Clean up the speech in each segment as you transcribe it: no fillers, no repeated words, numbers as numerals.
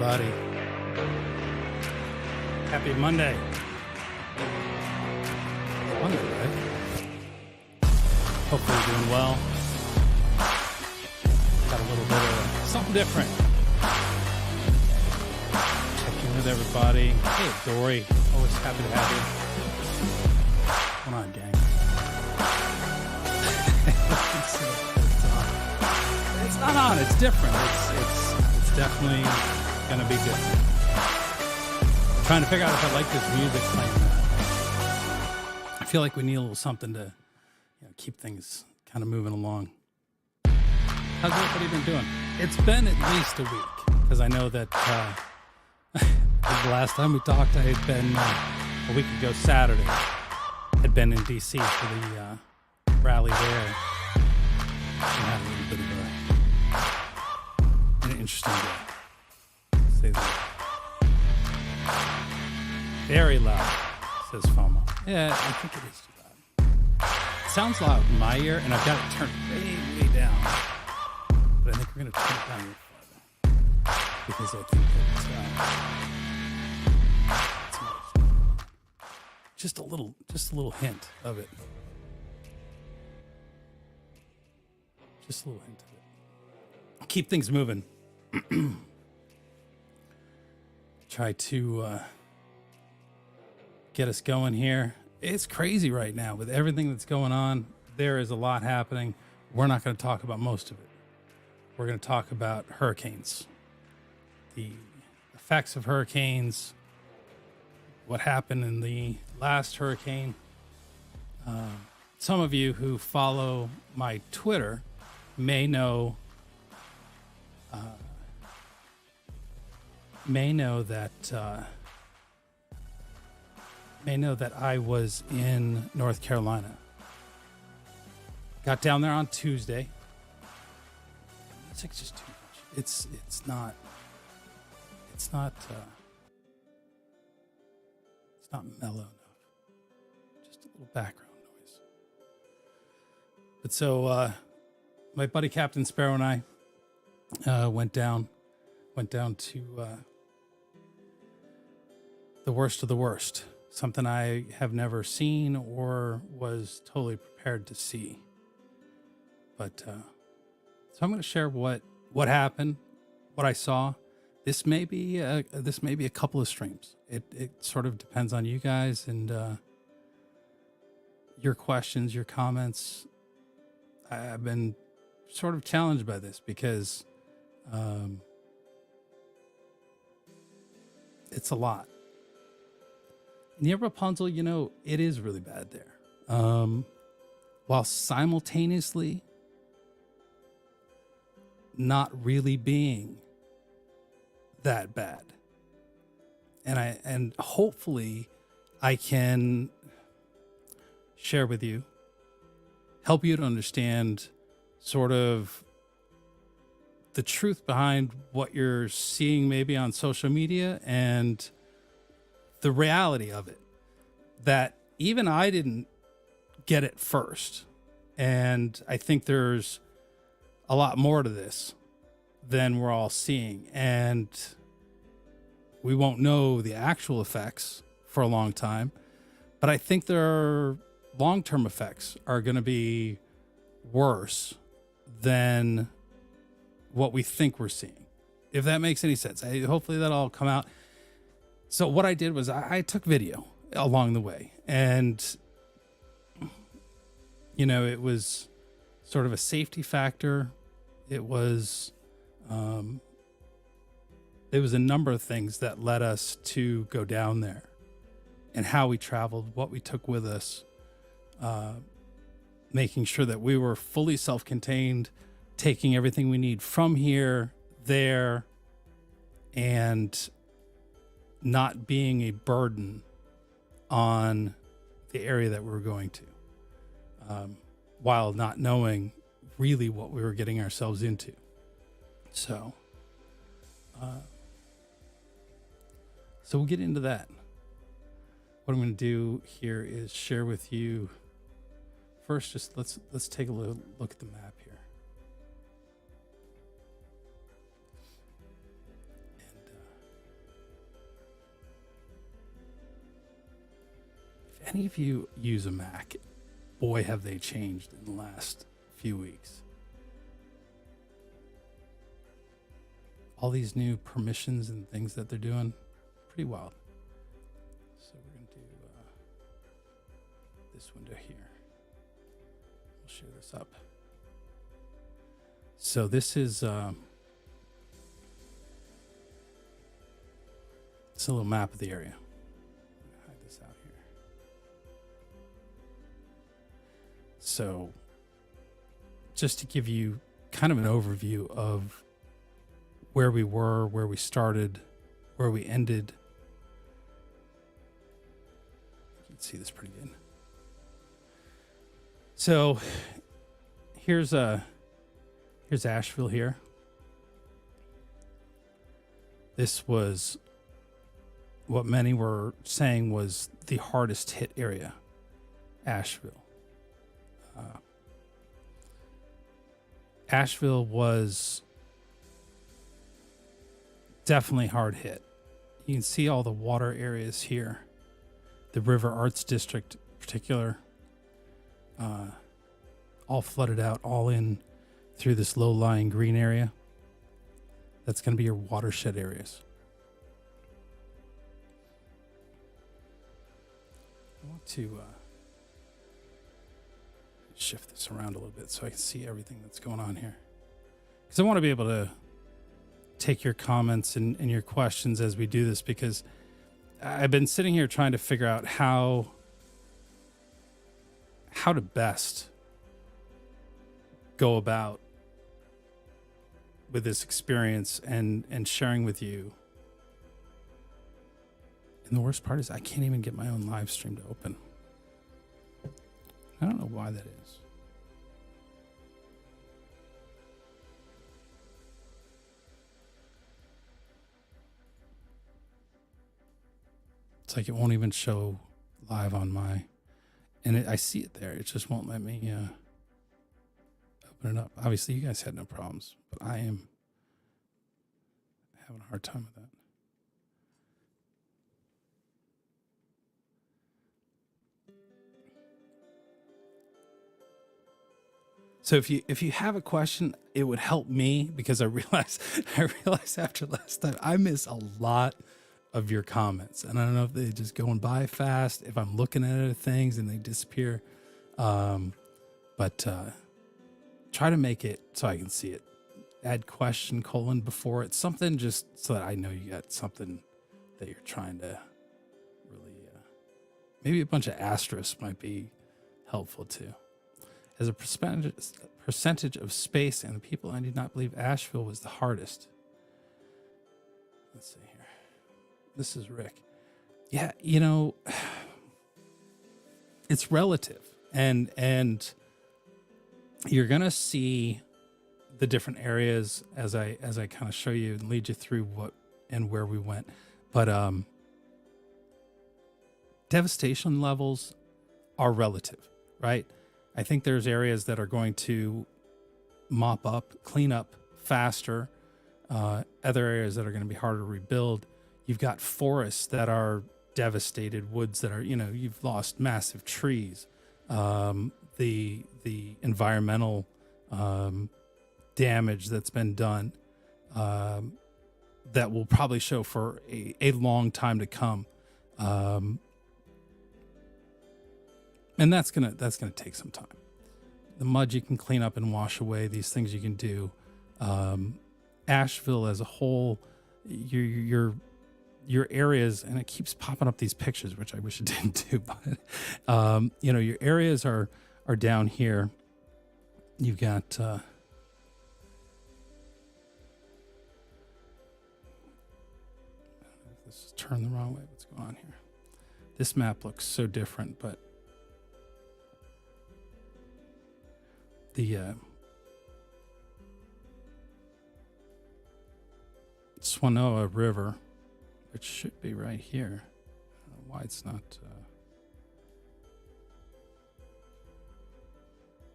everybody. Happy Monday. Monday, right? Hopefully you're doing well. Got a little bit of something different. Check in with everybody. Hey, Dory. Always happy to have you. What's going on, gang? It's not on. It's different. It's definitely going to be different. I'm trying to figure out if I like this music playing. I feel like we need a little something to keep things kind of moving along. How's everybody been doing? It's been at least a week, because I know that the last time we talked, I had been a week ago Saturday. Had been in D.C. for the rally there. We had a little bit of an interesting day, to say that. Very loud, says FOMO. Yeah, I think it is too loud. It sounds loud in my ear, and I've got it turned way, way down. But I think we're going to turn it down even further, because I think that just a little hint of it. Just a little hint of it. Keep things moving. Try to get us going here. It's crazy right now with everything that's going on. There is a lot happening. We're not going to talk about most of it. We're going to talk about hurricanes, the effects of hurricanes, what happened in the last hurricane. Some of you who follow my Twitter may know that I was in North Carolina. Got down there on Tuesday. Music's just too much. It's not mellow enough. Just a little background noise. But so my buddy Captain Sparrow and I went down to the worst of the worst. Something I have never seen or was totally prepared to see. But so I'm going to share what happened, what I saw. This may be a couple of streams. It sort of depends on you guys and your questions, your comments. I've been sort of challenged by this because it's a lot. Near Rapunzel, it is really bad there. While simultaneously not really being that bad. And hopefully I can share with you, help you to understand sort of the truth behind what you're seeing maybe on social media and the reality of it, that even I didn't get it first. And I think there's a lot more to this than we're all seeing. And we won't know the actual effects for a long time. But I think their long-term effects are going to be worse than what we think we're seeing, if that makes any sense. Hopefully that'll all come out. So what I did was I took video along the way, and it was sort of a safety factor. It was a number of things that led us to go down there, and how we traveled, what we took with us, making sure that we were fully self-contained, taking everything we need from here, there, and not being a burden on the area that we were going to, while not knowing really what we were getting ourselves into. So we'll get into that. What I'm going to do here is share with you first. Just let's take a look at the map here. And any of you use a Mac? Boy, have they changed in the last few weeks. All these new permissions and things that they're doing, pretty wild. So we're going to do this window here. We'll share this up. So this is it's a little map of the area. Hide this out here. So just to give you kind of an overview of where we were, where we started, where we ended. You can see this pretty good. So here's Asheville here. This was what many were saying was the hardest hit area, Asheville. Asheville was definitely hard hit. You can see all the water areas here. The River Arts District in particular, all flooded out, all in through this low-lying green area. That's going to be your watershed areas. I want to shift this around a little bit so I can see everything that's going on here. Because I want to be able to take your comments and your questions as we do this, because I've been sitting here trying to figure out how to best go about with this experience and sharing with you. And the worst part is I can't even get my own live stream to open. I don't know why that is. It's like it won't even show live on my, and I see it there. It just won't let me open it up. Obviously, you guys had no problems, but I am having a hard time with that. So if you have a question, it would help me, because I realize after last time I miss a lot of your comments, and I don't know if they're just going by fast, if I'm looking at other things and they disappear, but try to make it so I can see it. Add question : before it, something just so that I know you got something that you're trying to really. Maybe a bunch of asterisks might be helpful too. As a percentage of space and the people, I do not believe Asheville was the hardest. Let's see here. This is Rick. Yeah, you know, it's relative, and you're gonna see the different areas as I kind of show you and lead you through what and where we went. But devastation levels are relative, right? I think there's areas that are going to mop up, clean up faster. Other areas that are going to be harder to rebuild. You've got forests that are devastated, woods that are, you've lost massive trees. The environmental damage that's been done that will probably show for a long time to come. And that's gonna take some time. The mud you can clean up and wash away. These things you can do. Asheville as a whole, your areas, and it keeps popping up these pictures, which I wish it didn't do. But your areas are down here. You've got this is turned the wrong way. What's going on here? This map looks so different, but the Swanoa River, which should be right here. I don't know why it's not.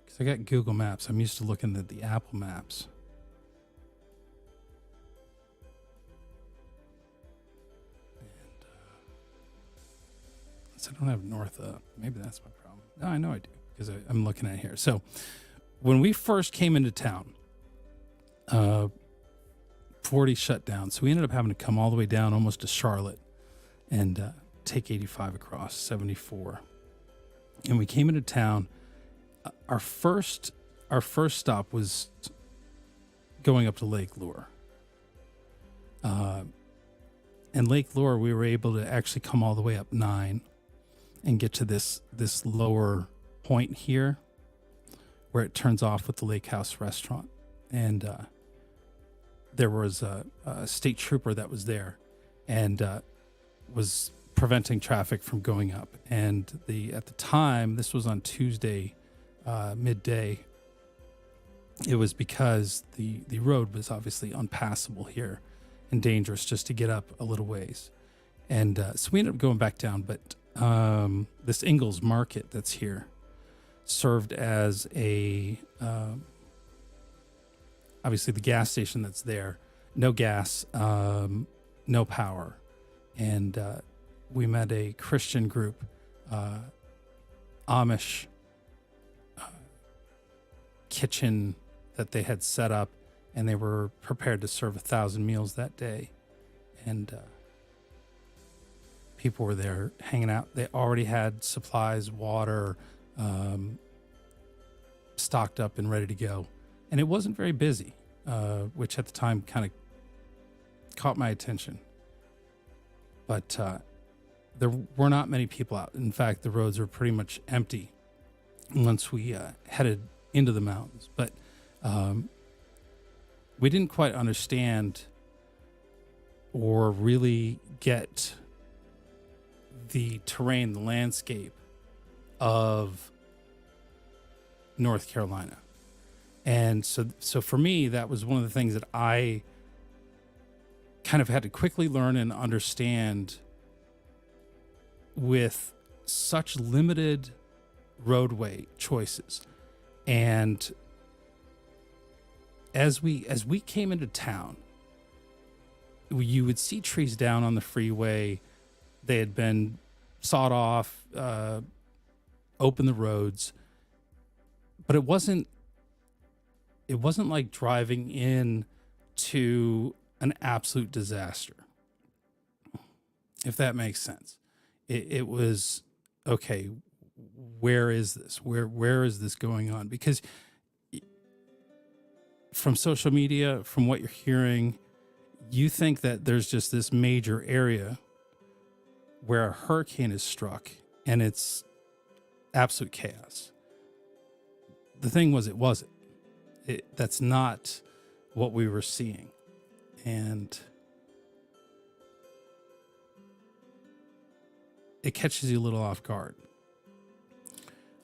Because I got Google Maps. I'm used to looking at the Apple Maps. And I don't have north up. Maybe that's my problem. No, I know I do because I'm looking at it here. So when we first came into town, 40 shut down. So we ended up having to come all the way down almost to Charlotte and take 85 across 74. And we came into town. Our first stop was going up to Lake Lure. And Lake Lure, we were able to actually come all the way up 9 and get to this lower point here where it turns off with the Lake House restaurant. And there was a state trooper that was there and was preventing traffic from going up. And at the time, this was on Tuesday, midday, it was because the road was obviously unpassable here and dangerous just to get up a little ways. And so we ended up going back down. But this Ingalls Market that's here served as obviously the gas station that's there. No gas, no power. And we met a Christian group, Amish kitchen that they had set up, and they were prepared to serve 1,000 meals that day. And people were there hanging out. They already had supplies, water, stocked up and ready to go. And it wasn't very busy, which at the time kind of caught my attention. But there were not many people out. In fact, the roads were pretty much empty once we headed into the mountains. But we didn't quite understand or really get the terrain, the landscape of North Carolina. And so for me, that was one of the things that I kind of had to quickly learn and understand with such limited roadway choices. And as we came into town, you would see trees down on the freeway. They had been sawed off, open the roads, but it wasn't like driving in to an absolute disaster, if that makes sense. It was, okay, where is this? Where is this going on? Because from social media, from what you're hearing, you think that there's just this major area where a hurricane is struck and it's absolute chaos. The thing was, it wasn't. That's not what we were seeing. And it catches you a little off guard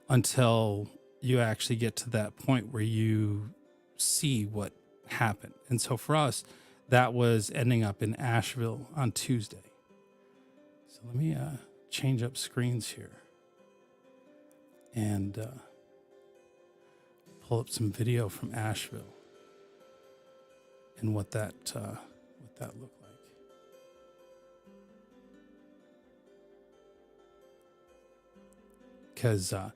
until you actually get to that point where you see what happened. And so for us, that was ending up in Asheville on Tuesday. So let me change up screens here and pull up some video from Asheville and what that looked like. Because at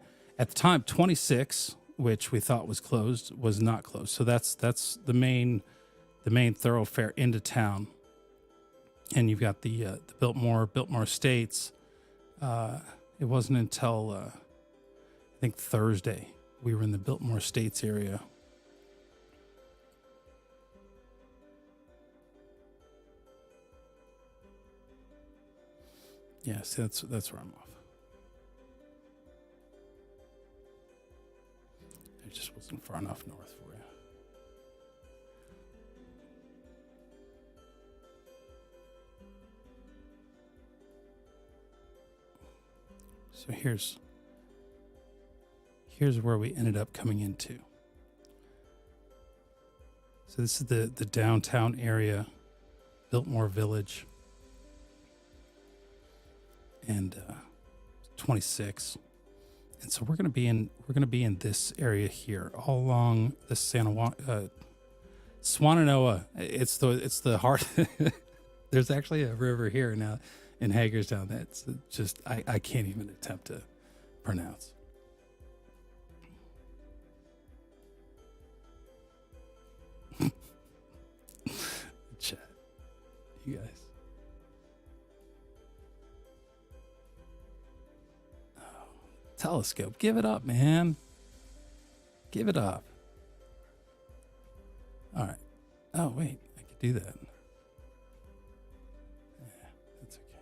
the time, 26, which we thought was closed, was not closed. So that's the main thoroughfare into town. And you've got the Biltmore Estates. It wasn't until I think Thursday we were in the Biltmore Estates area. Yeah, see, that's where I'm off. It just wasn't far enough north for you. So here's where we ended up coming into. So this is the downtown area, Biltmore Village, and 26. And so we're going to be in this area here, all along the Swannanoa. It's the heart. There's actually a river here now. in Hagerstown. That's just I can't even attempt to pronounce. Chat, you guys. Oh, telescope, give it up, man. Give it up. All right. Oh wait, I could do that. Yeah, that's okay.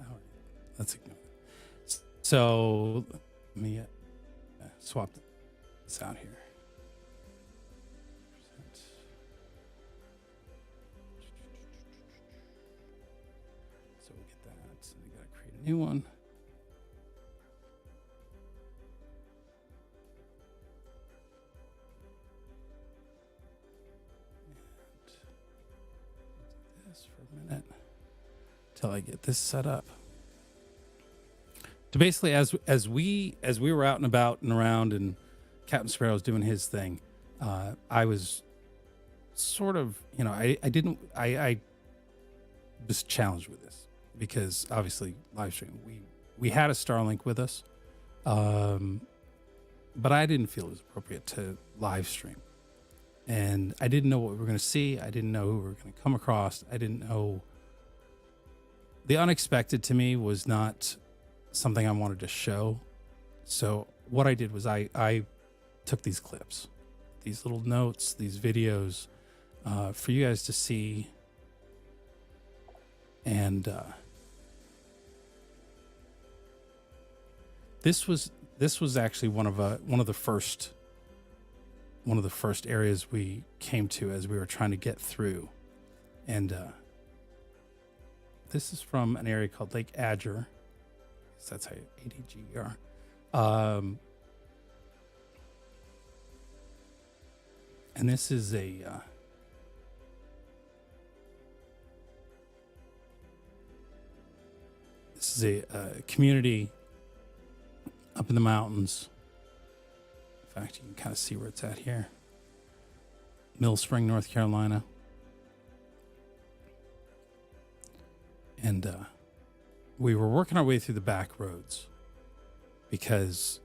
All right, let's ignore that. So let me swap this out here. So we'll get that. So we gotta create a new one. Minute till I get this set up. So basically, as we were out and about and around, and Captain Sparrow was doing his thing, I was sort of, I was challenged with this because obviously live stream. We had a Starlink with us, but I didn't feel it was appropriate to live stream. And I didn't know what we were going to see. I didn't know who we were going to come across. I didn't know. The unexpected to me was not something I wanted to show. So what I did was I took these clips, these little notes, these videos for you guys to see. And this was actually one of the first areas we came to as we were trying to get through. And this is from an area called Lake Adger. So that's how you ADGER. And this is a community up in the mountains. In fact, you can kind of see where it's at here. Mill Spring, North Carolina. And we were working our way through the back roads because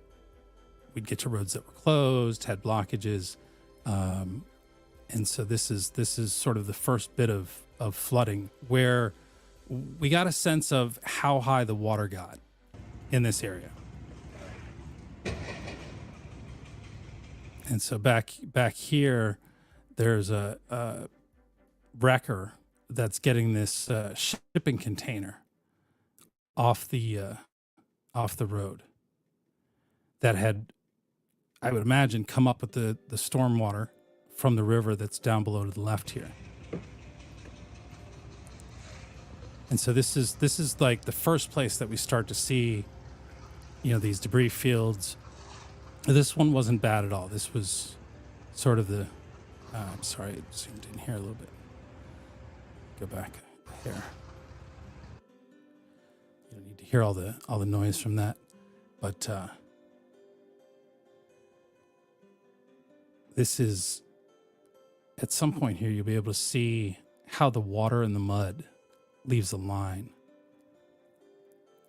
we'd get to roads that were closed, had blockages. And so this is sort of the first bit of flooding where we got a sense of how high the water got in this area. And so back here, there's a wrecker that's getting this shipping container off the road that had, I would imagine, come up with the storm water from the river that's down below to the left here. And so this is like the first place that we start to see, these debris fields. This one wasn't bad at all. This was sort of the, I'm sorry, it zoomed in here a little bit. Go back here. You don't need to hear all the noise from that, but this is, at some point here, you'll be able to see how the water and the mud leaves a line.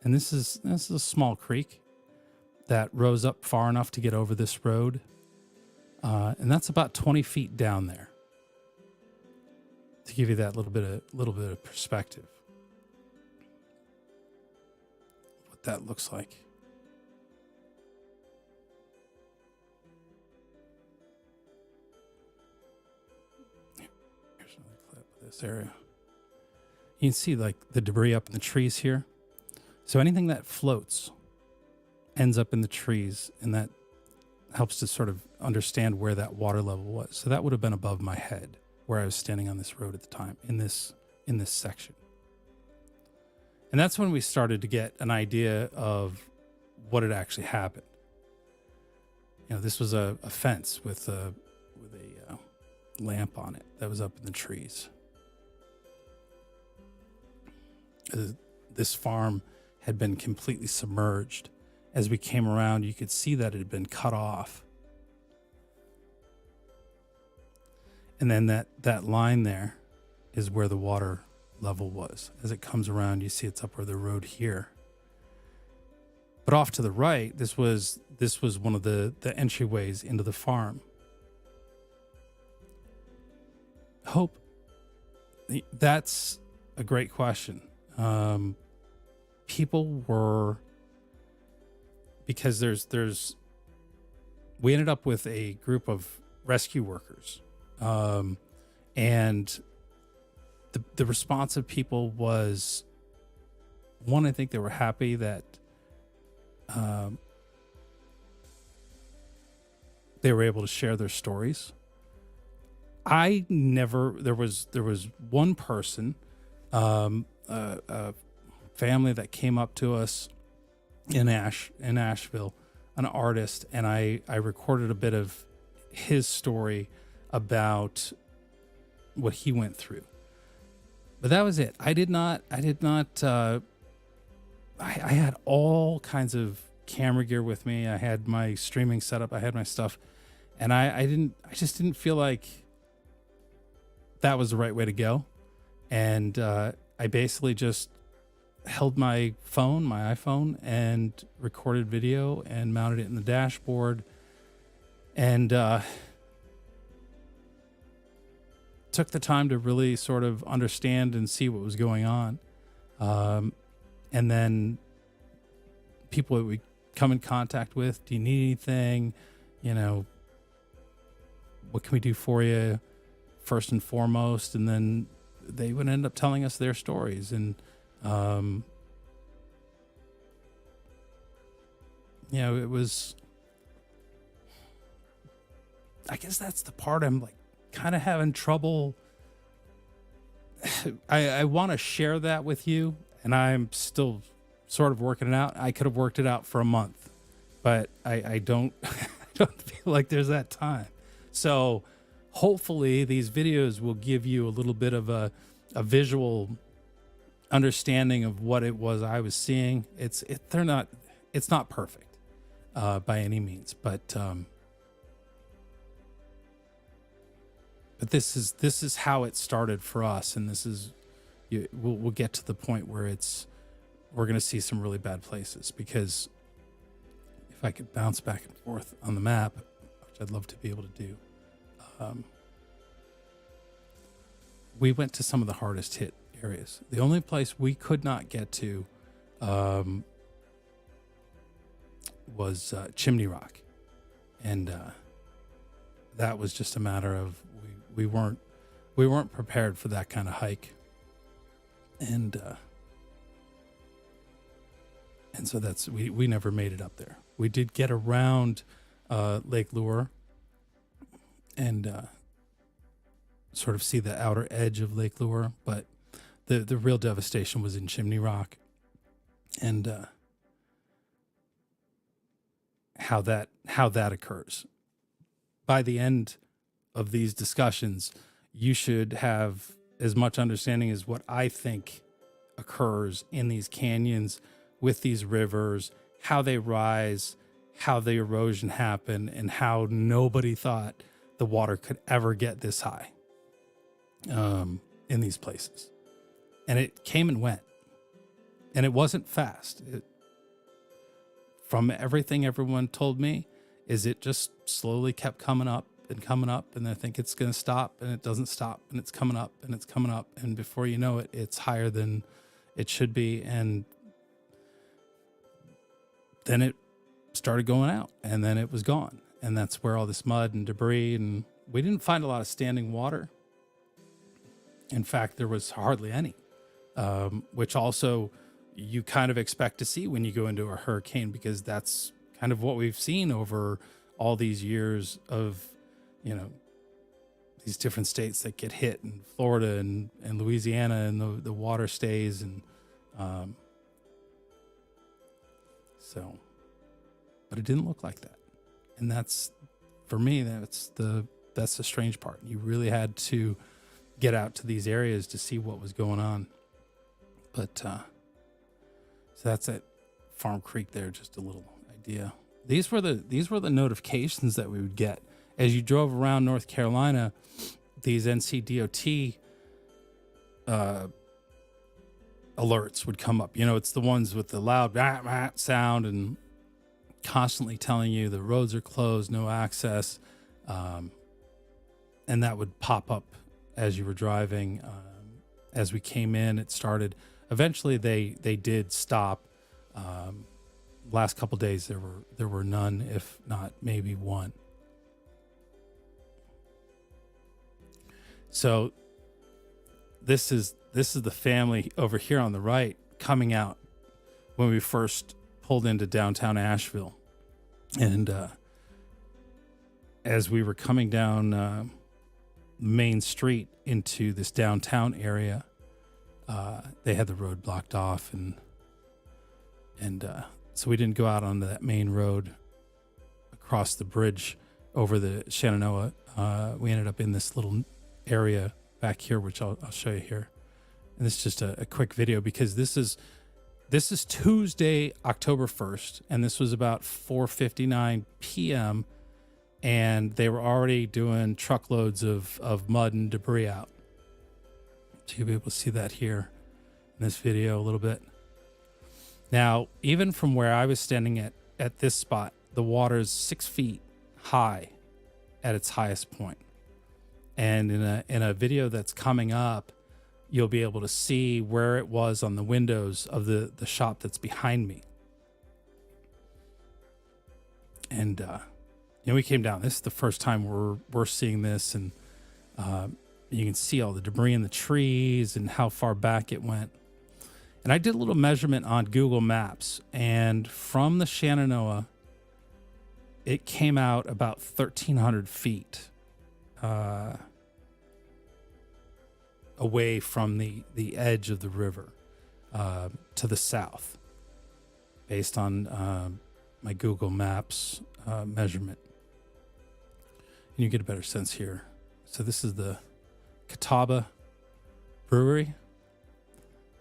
And this is a small creek that rose up far enough to get over this road. And that's about 20 feet down there, to give you that little bit of perspective. What that looks like. Here's another clip of this area. You can see like the debris up in the trees here. So anything that floats ends up in the trees, and that helps to sort of understand where that water level was. So that would have been above my head where I was standing on this road at the time in this section. And that's when we started to get an idea of what had actually happened. This was a fence with a lamp on it that was up in the trees. This farm had been completely submerged. As we came around, you could see that it had been cut off. And then that line there is where the water level was. As it comes around, you see it's up where the road here. But off to the right, this was one of the entryways into the farm. Hope, that's a great question. People were, because we ended up with a group of rescue workers, and the response of people was, one, I think they were happy that they were able to share their stories. There was one person, a family that came up to us in Asheville, an artist, and I recorded a bit of his story about what he went through. But that was it. I had all kinds of camera gear with me. I had my streaming setup. I had my stuff, and I just didn't feel like that was the right way to go. And I basically just held my iPhone, and recorded video and mounted it in the dashboard, and took the time to really sort of understand and see what was going on. And then people that we come in contact with, do you need anything? What can we do for you, first and foremost? And then they would end up telling us their stories. And, it was, I guess that's the part I'm like kind of having trouble. I want to share that with you, and I'm still sort of working it out. I could have worked it out for a month, but I don't, I don't feel like there's that time. So hopefully these videos will give you a little bit of a visual understanding of what it was I was seeing. It's not perfect by any means, but this is how it started for us, and we'll get to the point where we're going to see some really bad places, because if I could bounce back and forth on the map, which I'd love to be able to do, we went to some of the hardest hit areas. The only place we could not get to was Chimney Rock, and that was just a matter of we weren't prepared for that kind of hike, and so we never made it up there. We did get around Lake Lure and sort of see the outer edge of Lake Lure, but the real devastation was in Chimney Rock, and how that occurs. By the end of these discussions, you should have as much understanding as what I think occurs in these canyons with these rivers, how they rise, how the erosion happened, and how nobody thought the water could ever get this high in these places. And it came and went, and it wasn't fast. From everything everyone told me, is it just slowly kept coming up, and I think it's going to stop, and it doesn't stop, and it's coming up, and it's coming up, and before you know it, it's higher than it should be, and then it started going out, and then it was gone, and that's where all this mud and debris, and we didn't find a lot of standing water. In fact, there was hardly any, which also you kind of expect to see when you go into a hurricane, because that's kind of what we've seen over all these years of, these different states that get hit, in Florida and Louisiana, and the water stays. And but it didn't look like that. And that's, for me, that's the strange part. You really had to get out to these areas to see what was going on. But so that's at Farm Creek there, just a little idea. These were the notifications that we would get as you drove around North Carolina. these NCDOT alerts would come up. You know, it's the ones with the loud sound and constantly telling you the roads are closed, no access. And that would pop up as you were driving. As we came in, it started. Eventually, they did stop. Last couple days, there were none, if not maybe one. So this is the family over here on the right coming out when we first pulled into downtown Asheville, and as we were coming down Main Street into this downtown area, they had the road blocked off, and so we didn't go out on that main road across the bridge over the Shenandoah. We ended up in this little area back here, which I'll show you here. And this is just a quick video because this is Tuesday, October 1st, and this was about 4:59 p.m. and they were already doing truckloads of mud and debris out. So you'll be able to see that here in this video a little bit. Now, even from where I was standing at this spot, the water is 6 feet high at its highest point. And in a video that's coming up, you'll be able to see where it was on the windows of the shop that's behind me. And we came down. This is the first time we're seeing this, and you can see all the debris in the trees and how far back it went. And I did a little measurement on Google Maps, and from the Shenandoah, it came out about 1,300 feet away from the edge of the river to the south, based on my Google Maps measurement. And you get a better sense here. So this is the Catawba Brewery.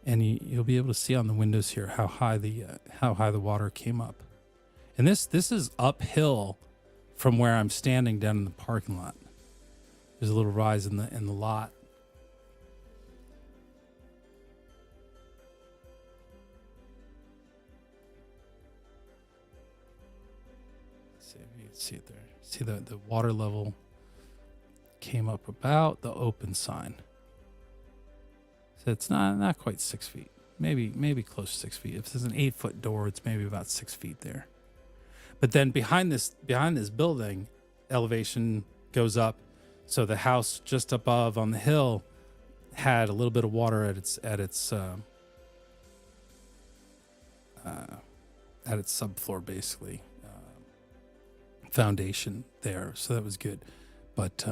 And you'll be able to see on the windows here how high the water came up, and this is uphill from where I'm standing down in the parking lot. There's a little rise in the lot. Let's see if you can see it there. See the water level came up about the open sign. So it's not quite 6 feet, maybe close to 6 feet. If there's an 8-foot door, it's maybe about 6 feet there. But then behind this building, elevation goes up, so the house just above on the hill had a little bit of water at its subfloor, basically, foundation there. So that was good. But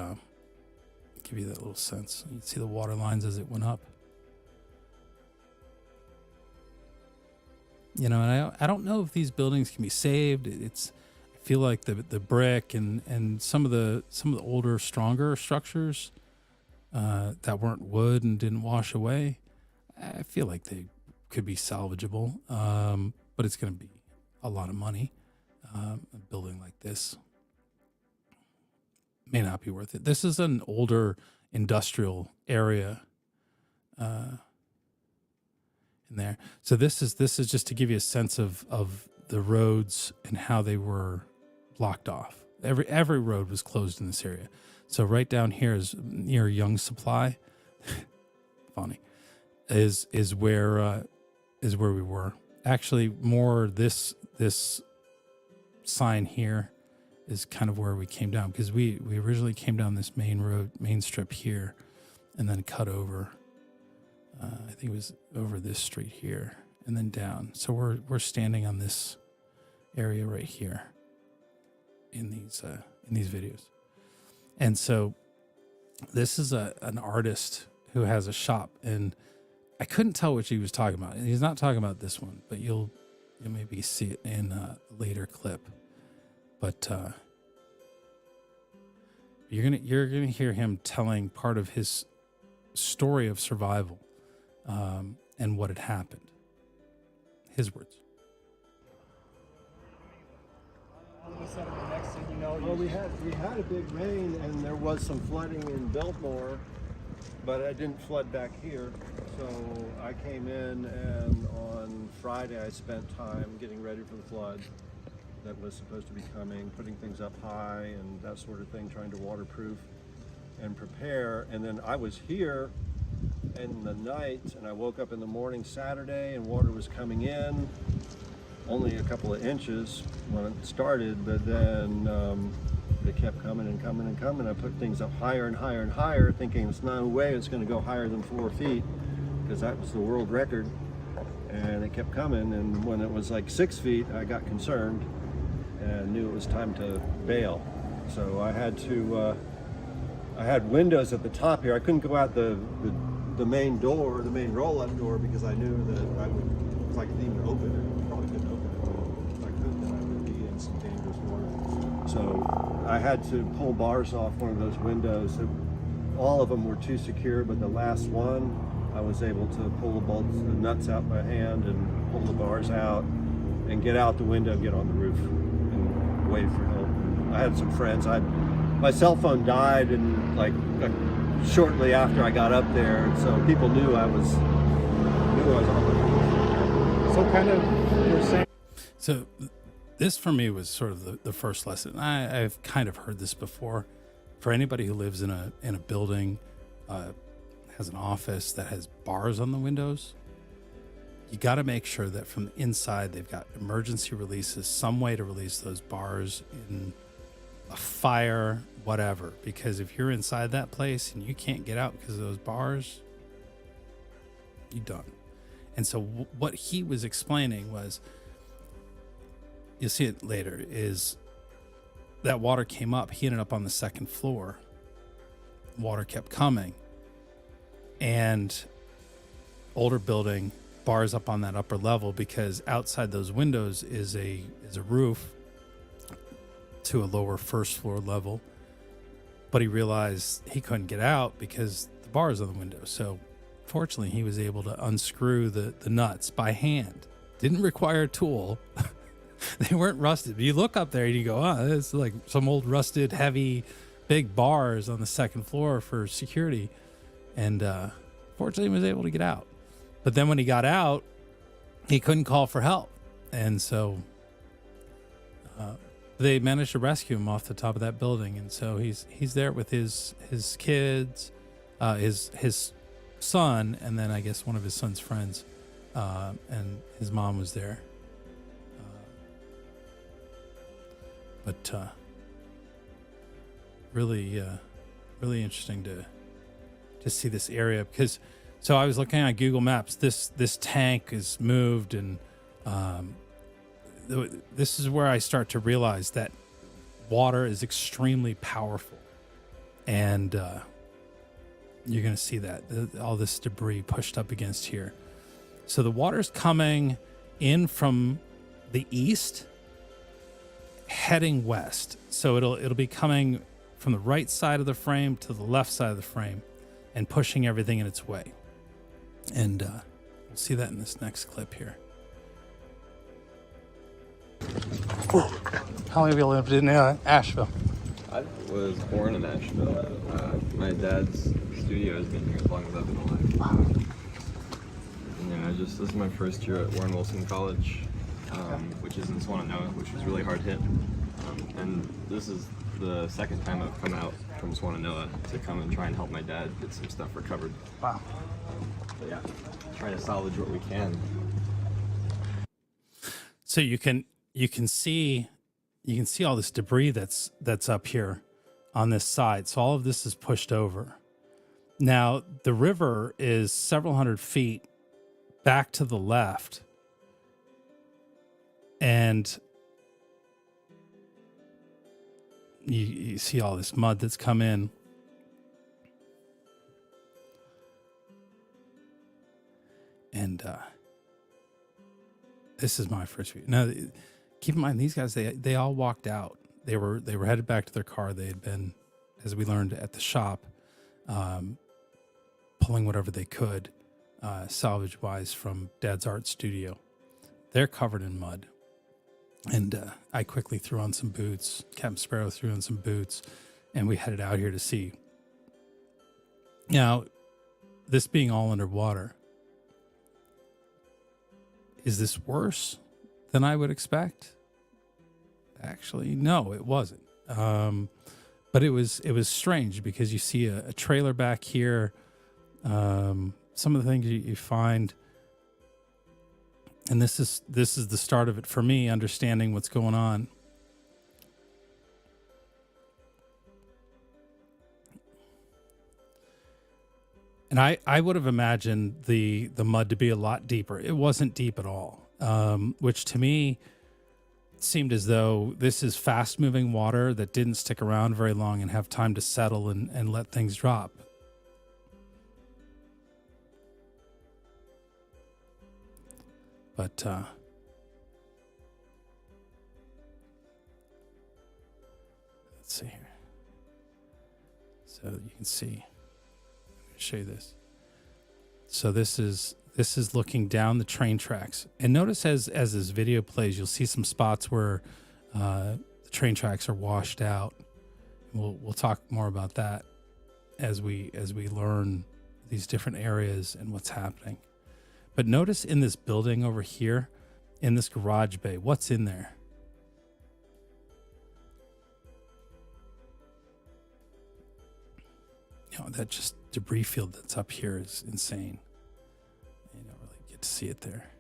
give you that little sense. You can see the water lines as it went up. You know, and I don't know if these buildings can be saved. I feel like the brick and some of the older, stronger structures that weren't wood and didn't wash away, I feel like they could be salvageable. But it's going to be a lot of money. A building like this may not be worth it. This is an older industrial area. In there. So this is just to give you a sense of the roads and how they were blocked off. Every road was closed in this area. So right down here is near Young Supply. Funny. Is where we were. Actually, more this sign here is kind of where we came down, because we originally came down this main strip here, and then cut over. I think it was over this street here and then down. So we're standing on this area right here in these videos. And so this is an artist who has a shop, and I couldn't tell what he was talking about. He's not talking about this one, but you'll maybe see it in a later clip. But you're gonna hear him telling part of his story of survival. And what had happened. His words. The sediment next thing you know, Well, we had a big rain, and there was some flooding in Biltmore, but it didn't flood back here. So I came in, and on Friday I spent time getting ready for the flood that was supposed to be coming, putting things up high and that sort of thing, trying to waterproof and prepare. And then I was here in the night, and I woke up in the morning Saturday, and water was coming in, only a couple of inches when it started, but then it kept coming and coming and coming. I put things up higher and higher and higher, thinking there's no way it's going to go higher than 4 feet, because that was the world record. And it kept coming, and when it was like 6 feet, I got concerned and knew it was time to bail. So I had to, I had windows at the top here. I couldn't go out the main door, the main roll-up door, because I knew that I would, if I could even open it, probably couldn't open it, but if I could, then I would be in some dangerous water. So I had to pull bars off one of those windows. All of them were too secure, but the last one, I was able to pull the bolts, the nuts out by hand, and pull the bars out, and get out the window, and get on the roof, and wait for help. I had some friends. My cell phone died, and like shortly after I got up there, and so people knew I was on the roof. So kind of, you're saying. So this for me was sort of the first lesson. I've kind of heard this before. For anybody who lives in a building, has an office that has bars on the windows, you got to make sure that from the inside they've got emergency releases, some way to release those bars in a fire, whatever. Because if you're inside that place and you can't get out because of those bars, you're done. And so what he was explaining was, you'll see it later, is that water came up. He ended up on the second floor. Water kept coming. And older building, bars up on that upper level, because outside those windows is a roof to a lower first floor level. But he realized he couldn't get out because the bars on the window. So fortunately, he was able to unscrew the nuts by hand. Didn't require a tool. They weren't rusted. But you look up there and you go, oh, it's like some old rusted, heavy, big bars on the second floor for security. And fortunately, he was able to get out. But then when he got out, he couldn't call for help. And so they managed to rescue him off the top of that building. And so he's there with his kids, his son, and then I guess one of his son's friends. And his mom was there. But really interesting to see this area, because so I was looking at Google Maps. This tank is moved, and this is where I start to realize that water is extremely powerful, and you're going to see that all this debris pushed up against here. So the water's coming in from the east, heading west. So it'll be coming from the right side of the frame to the left side of the frame, and pushing everything in its way. And we'll see that in this next clip here. How long have you lived in Asheville? I was born in Asheville. My dad's studio has been here as long as I've been alive. Wow. And this is my first year at Warren Wilson College, which is in Swannanoa, which was really hard hit. And this is the second time I've come out from Swannanoa to come and try and help my dad get some stuff recovered. Wow. But yeah, try to salvage what we can. So you can see all this debris that's up here on this side. So all of this is pushed over. Now the river is several hundred feet back to the left, and you see all this mud that's come in. And this is my first view. Now, keep in mind, these guys, they all walked out. They were headed back to their car. They had been, as we learned, at the shop, pulling whatever they could, salvage-wise, from Dad's art studio. They're covered in mud. And I quickly threw on some boots. Captain Sparrow threw on some boots, and we headed out here to sea. Now, this being all underwater, is this worse than I would expect? Actually, no, it wasn't. But it was strange because you see a trailer back here. Some of the things you find, and this is the start of it for me, understanding what's going on. And I would have imagined the mud to be a lot deeper. It wasn't deep at all, which to me seemed as though this is fast-moving water that didn't stick around very long and have time to settle and let things drop. But let's see here. So you can see. Show you this. So this is looking down the train tracks, and notice as this video plays, you'll see some spots where the train tracks are washed out. We'll talk more about that as we learn these different areas and what's happening. But notice in this building over here, in this garage bay, what's in there? You know, that just debris field that's up here is insane. You don't really get to see it there.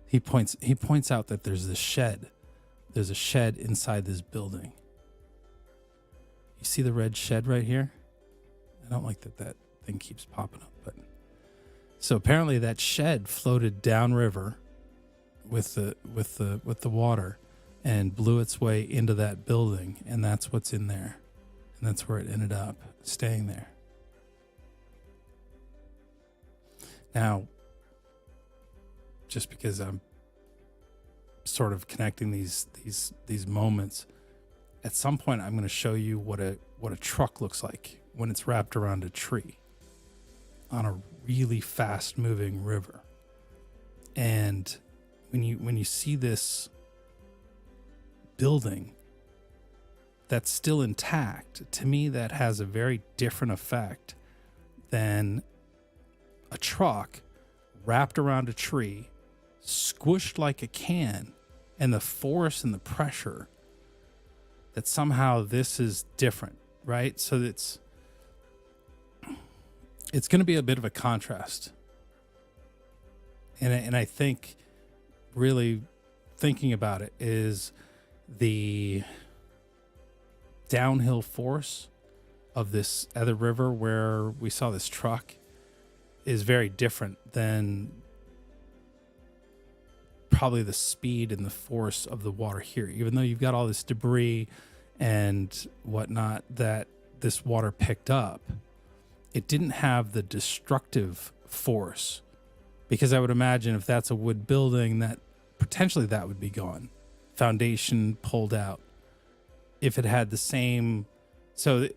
He points out that there's this shed. There's a shed inside this building. You see the red shed right here? I don't like that thing keeps popping up, but so apparently that shed floated downriver with the water and blew its way into that building, and that's what's in there. And that's where it ended up staying there. Now, just because I'm sort of connecting these moments, at some point I'm going to show you what a truck looks like when it's wrapped around a tree on a really fast moving river. And when you see this building that's still intact, to me that has a very different effect than a truck wrapped around a tree, squished like a can, and the force and the pressure that somehow this is different, right? So it's going to be a bit of a contrast. And I think really thinking about it is the downhill force of this other river where we saw this truck is very different than probably the speed and the force of the water here. Even though you've got all this debris and whatnot that this water picked up, it didn't have the destructive force, because I would imagine if that's a wood building, that potentially that would be gone, foundation pulled out. If it had the same, so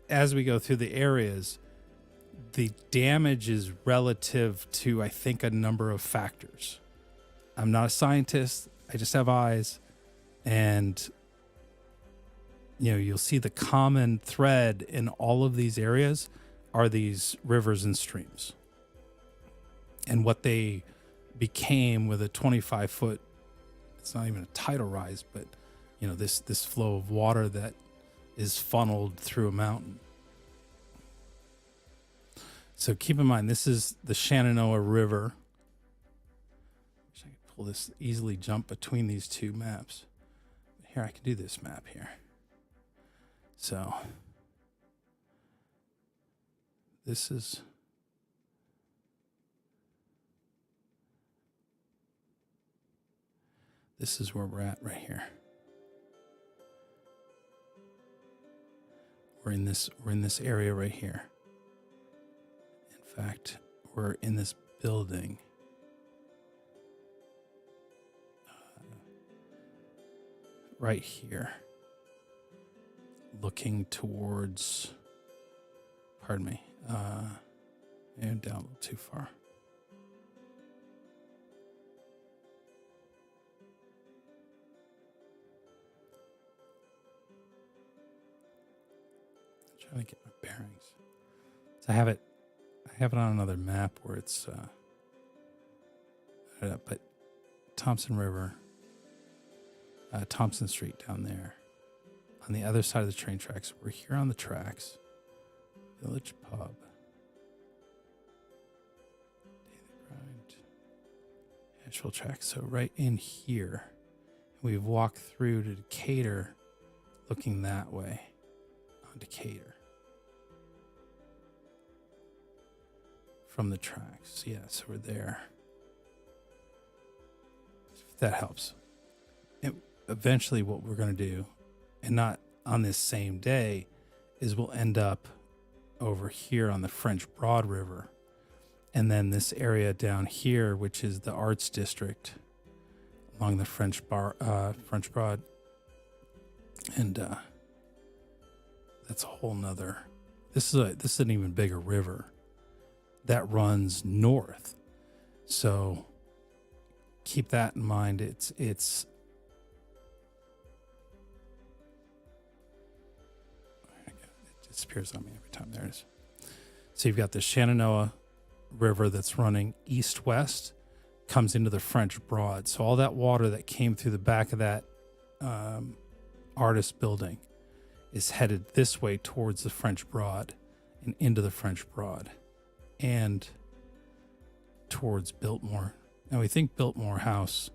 as we go through the areas, the damage is relative to, I think, a number of factors. I'm not a scientist. I just have eyes. And, you know, you'll see the common thread in all of these areas are these rivers and streams. And what they became with a 25-foot, it's not even a tidal rise, but, you know, this flow of water that is funneled through a mountain. So keep in mind, this is the Shenandoah River. Wish I could pull this, easily jump between these two maps. Here, I can do this map here. So this is where we're at right here. We're in this area right here. In fact, we're in this building. Right here. Looking towards, pardon me, And down a little too far. Trying to get my bearings. So I have it on another map where it's but Thompson River, Thompson Street down there. On the other side of the train tracks. We're here on the tracks. Village Pub. Daily Grind. Asheville tracks. So right in here. We've walked through to Decatur looking that way. On Decatur. From the tracks. Yeah, so we're there. If that helps. Eventually what we're going to do, and not on this same day, is we'll end up over here on the French Broad River. And then this area down here, which is the Arts District along the French Broad. And that's a whole nother. This is an even bigger river that runs north. So keep that in mind. It disappears on me every time. There it is. So you've got the Shenandoah River that's running east-west, comes into the French Broad. So all that water that came through the back of that artist building is headed this way towards the French Broad and into the French Broad and towards Biltmore. Now we think Biltmore House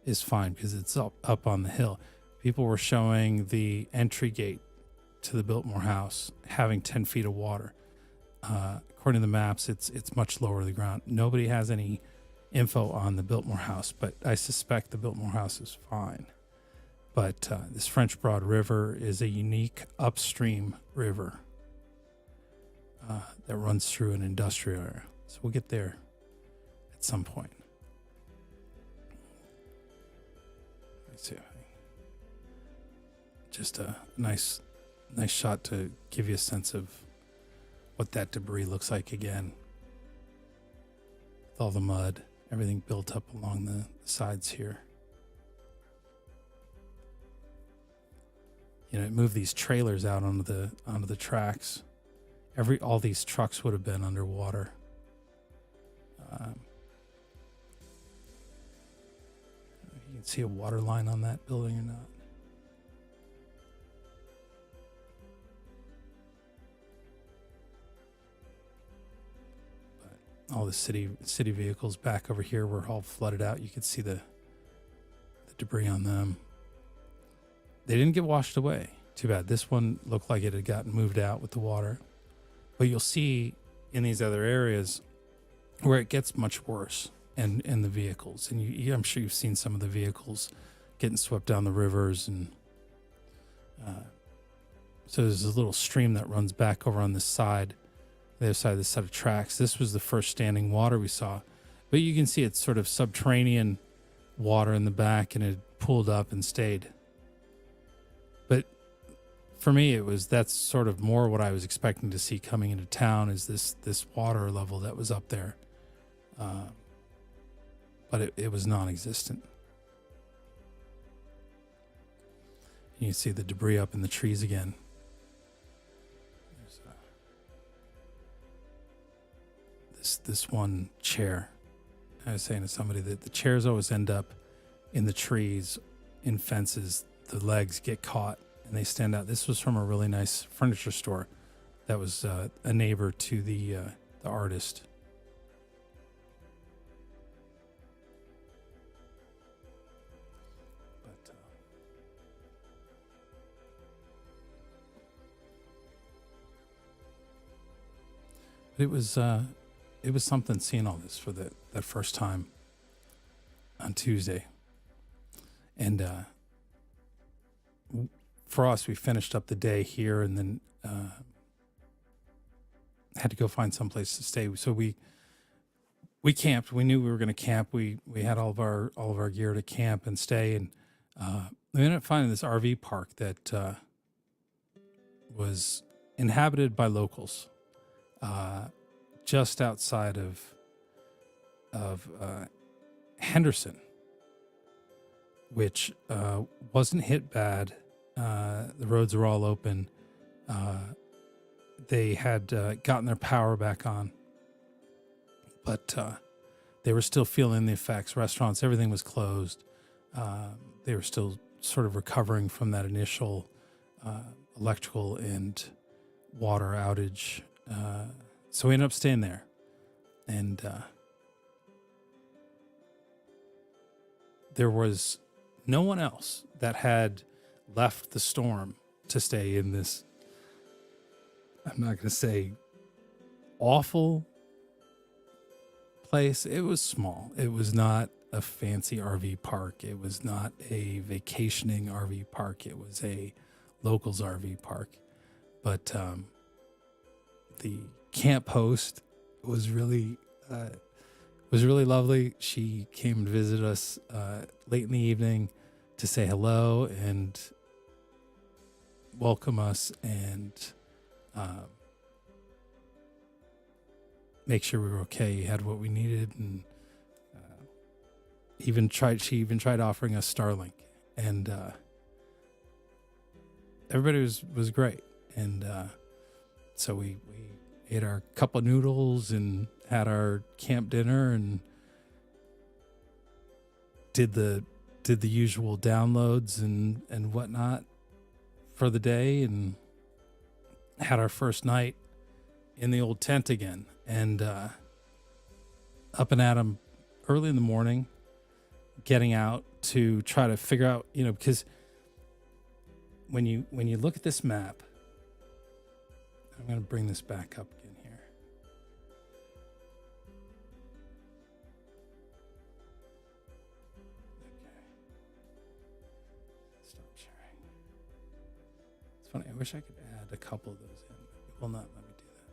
is fine because it's up on the hill. People were showing the entry gate to the Biltmore House having 10 feet of water. According to the maps, it's much lower to the ground. Nobody has any info on the Biltmore House, but I suspect the Biltmore House is fine. But this French Broad River is a unique upstream river that runs through an industrial area. So we'll get there at some point. Let's see. Just a nice shot to give you a sense of what that debris looks like again. With all the mud, everything built up along the sides here. You know, it moved these trailers out onto the tracks. All these trucks would have been underwater. You can see a water line on that building or not. But all the city vehicles back over here were all flooded out. You could see the debris on them. They didn't get washed away. Too bad. This one looked like it had gotten moved out with the water. But you'll see in these other areas where it gets much worse in the vehicles. And I'm sure you've seen some of the vehicles getting swept down the rivers. And so there's a little stream that runs back over on this side, the other side of the set of tracks. This was the first standing water we saw. But you can see it's sort of subterranean water in the back, and it pulled up and stayed. But for me, that's sort of more what I was expecting to see coming into town, is this water level that was up there. But it was non-existent. You can see the debris up in the trees again. There's this one chair. I was saying to somebody that the chairs always end up in the trees, in fences. The legs get caught and they stand out. This was from a really nice furniture store that was a neighbor to the artist. But it was something seeing all this for that first time on Tuesday. And for us, we finished up the day here and then had to go find someplace to stay. So we camped. We knew we were going to camp. We had all of our gear to camp and stay. And we ended up finding this RV park that was inhabited by locals. just outside of Henderson, which wasn't hit bad. The roads were all open. They had gotten their power back on, but they were still feeling the effects. Restaurants, everything was closed. They were still sort of recovering from that initial electrical and water outage. So we ended up staying there. And there was no one else that had left the storm to stay in this, I'm not going to say awful place. It was small. It was not a fancy RV park. It was not a vacationing RV park. It was a locals RV park. But the camp host was really lovely. She came and visited us late in the evening to say hello and welcome us and make sure we were okay, had what we needed, and she even tried offering us Starlink, and everybody was great. And so we ate our cup of noodles and had our camp dinner and did the usual downloads and whatnot for the day, and had our first night in the old tent again, and up and at 'em early in the morning, getting out to try to figure out, because when you look at this map, I'm going to bring this back up again here. Okay. Stop sharing. It's funny. I wish I could add a couple of those in. It will not let me do that.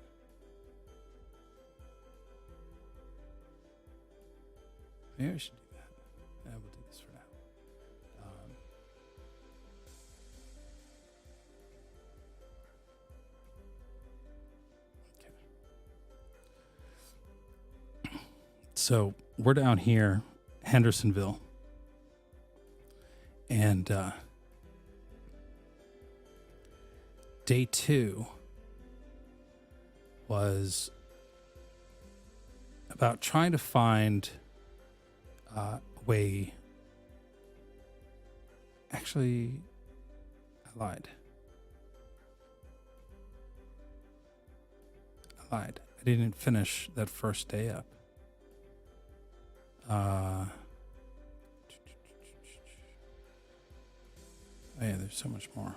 Maybe I should do that. Yeah, we'll do this for now. Okay. So we're down here, Hendersonville, and day 2 was about trying to find a way. Actually, I lied. I didn't finish that first day up. Oh yeah, there's so much more.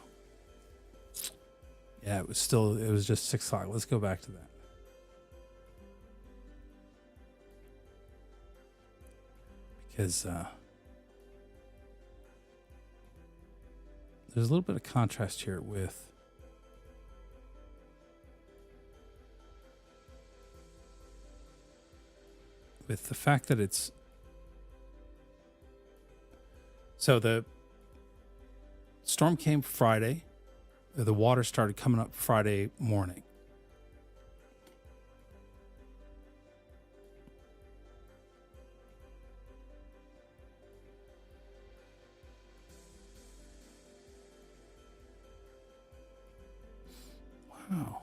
Yeah, it was just 6 o'clock. Let's go back to that. Because there's a little bit of contrast here with the fact that it's, so the storm came Friday. The water started coming up Friday morning. Wow.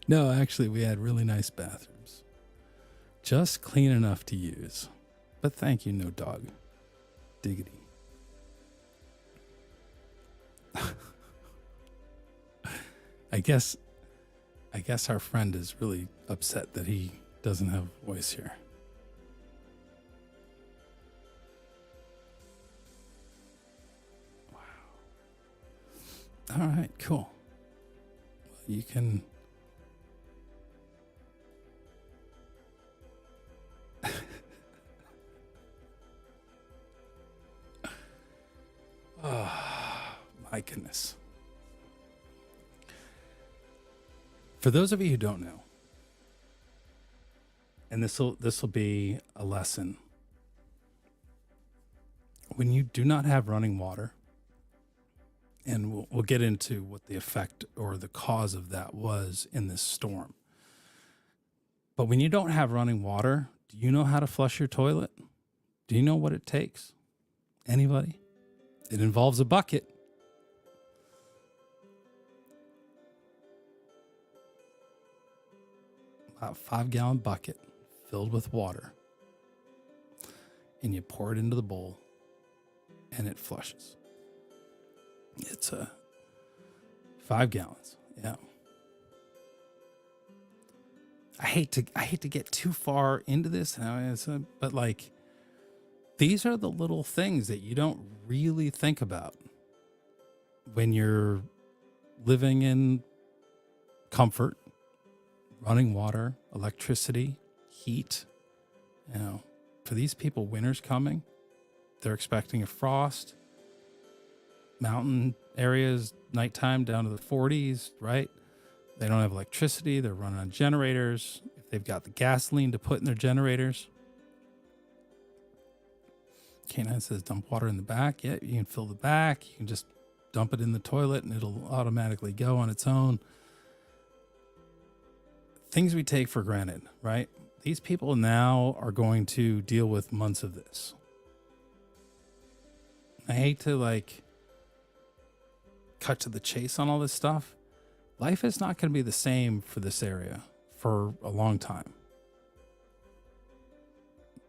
No, actually, we had really nice bathrooms. Just clean enough to use. But thank you, no dog. Diggity. I guess our friend is really upset that he doesn't have a voice here. Wow. All right, cool. Well, you can... Oh, my goodness. For those of you who don't know, and this will be a lesson. when you do not have running water, and we'll get into what the effect or the cause of that was in this storm. But when you don't have running water, do you know how to flush your toilet? Do you know what it takes? Anybody? It involves a bucket. About a 5-gallon bucket filled with water. And you pour it into the bowl and it flushes. It's 5 gallons. Yeah. I hate to get too far into this, but like, these are the little things that you don't really think about when you're living in comfort, running water, electricity, heat. You know, for these people, winter's coming. They're expecting a frost. Mountain areas, nighttime down to the 40s, right? They don't have electricity. They're running on generators. If they've got the gasoline to put in their generators. K9 says dump water in the back. Yeah, you can fill the back. You can just dump it in the toilet and it'll automatically go on its own. Things we take for granted, right? These people now are going to deal with months of this. I hate to cut to the chase on all this stuff. Life is not going to be the same for this area for a long time.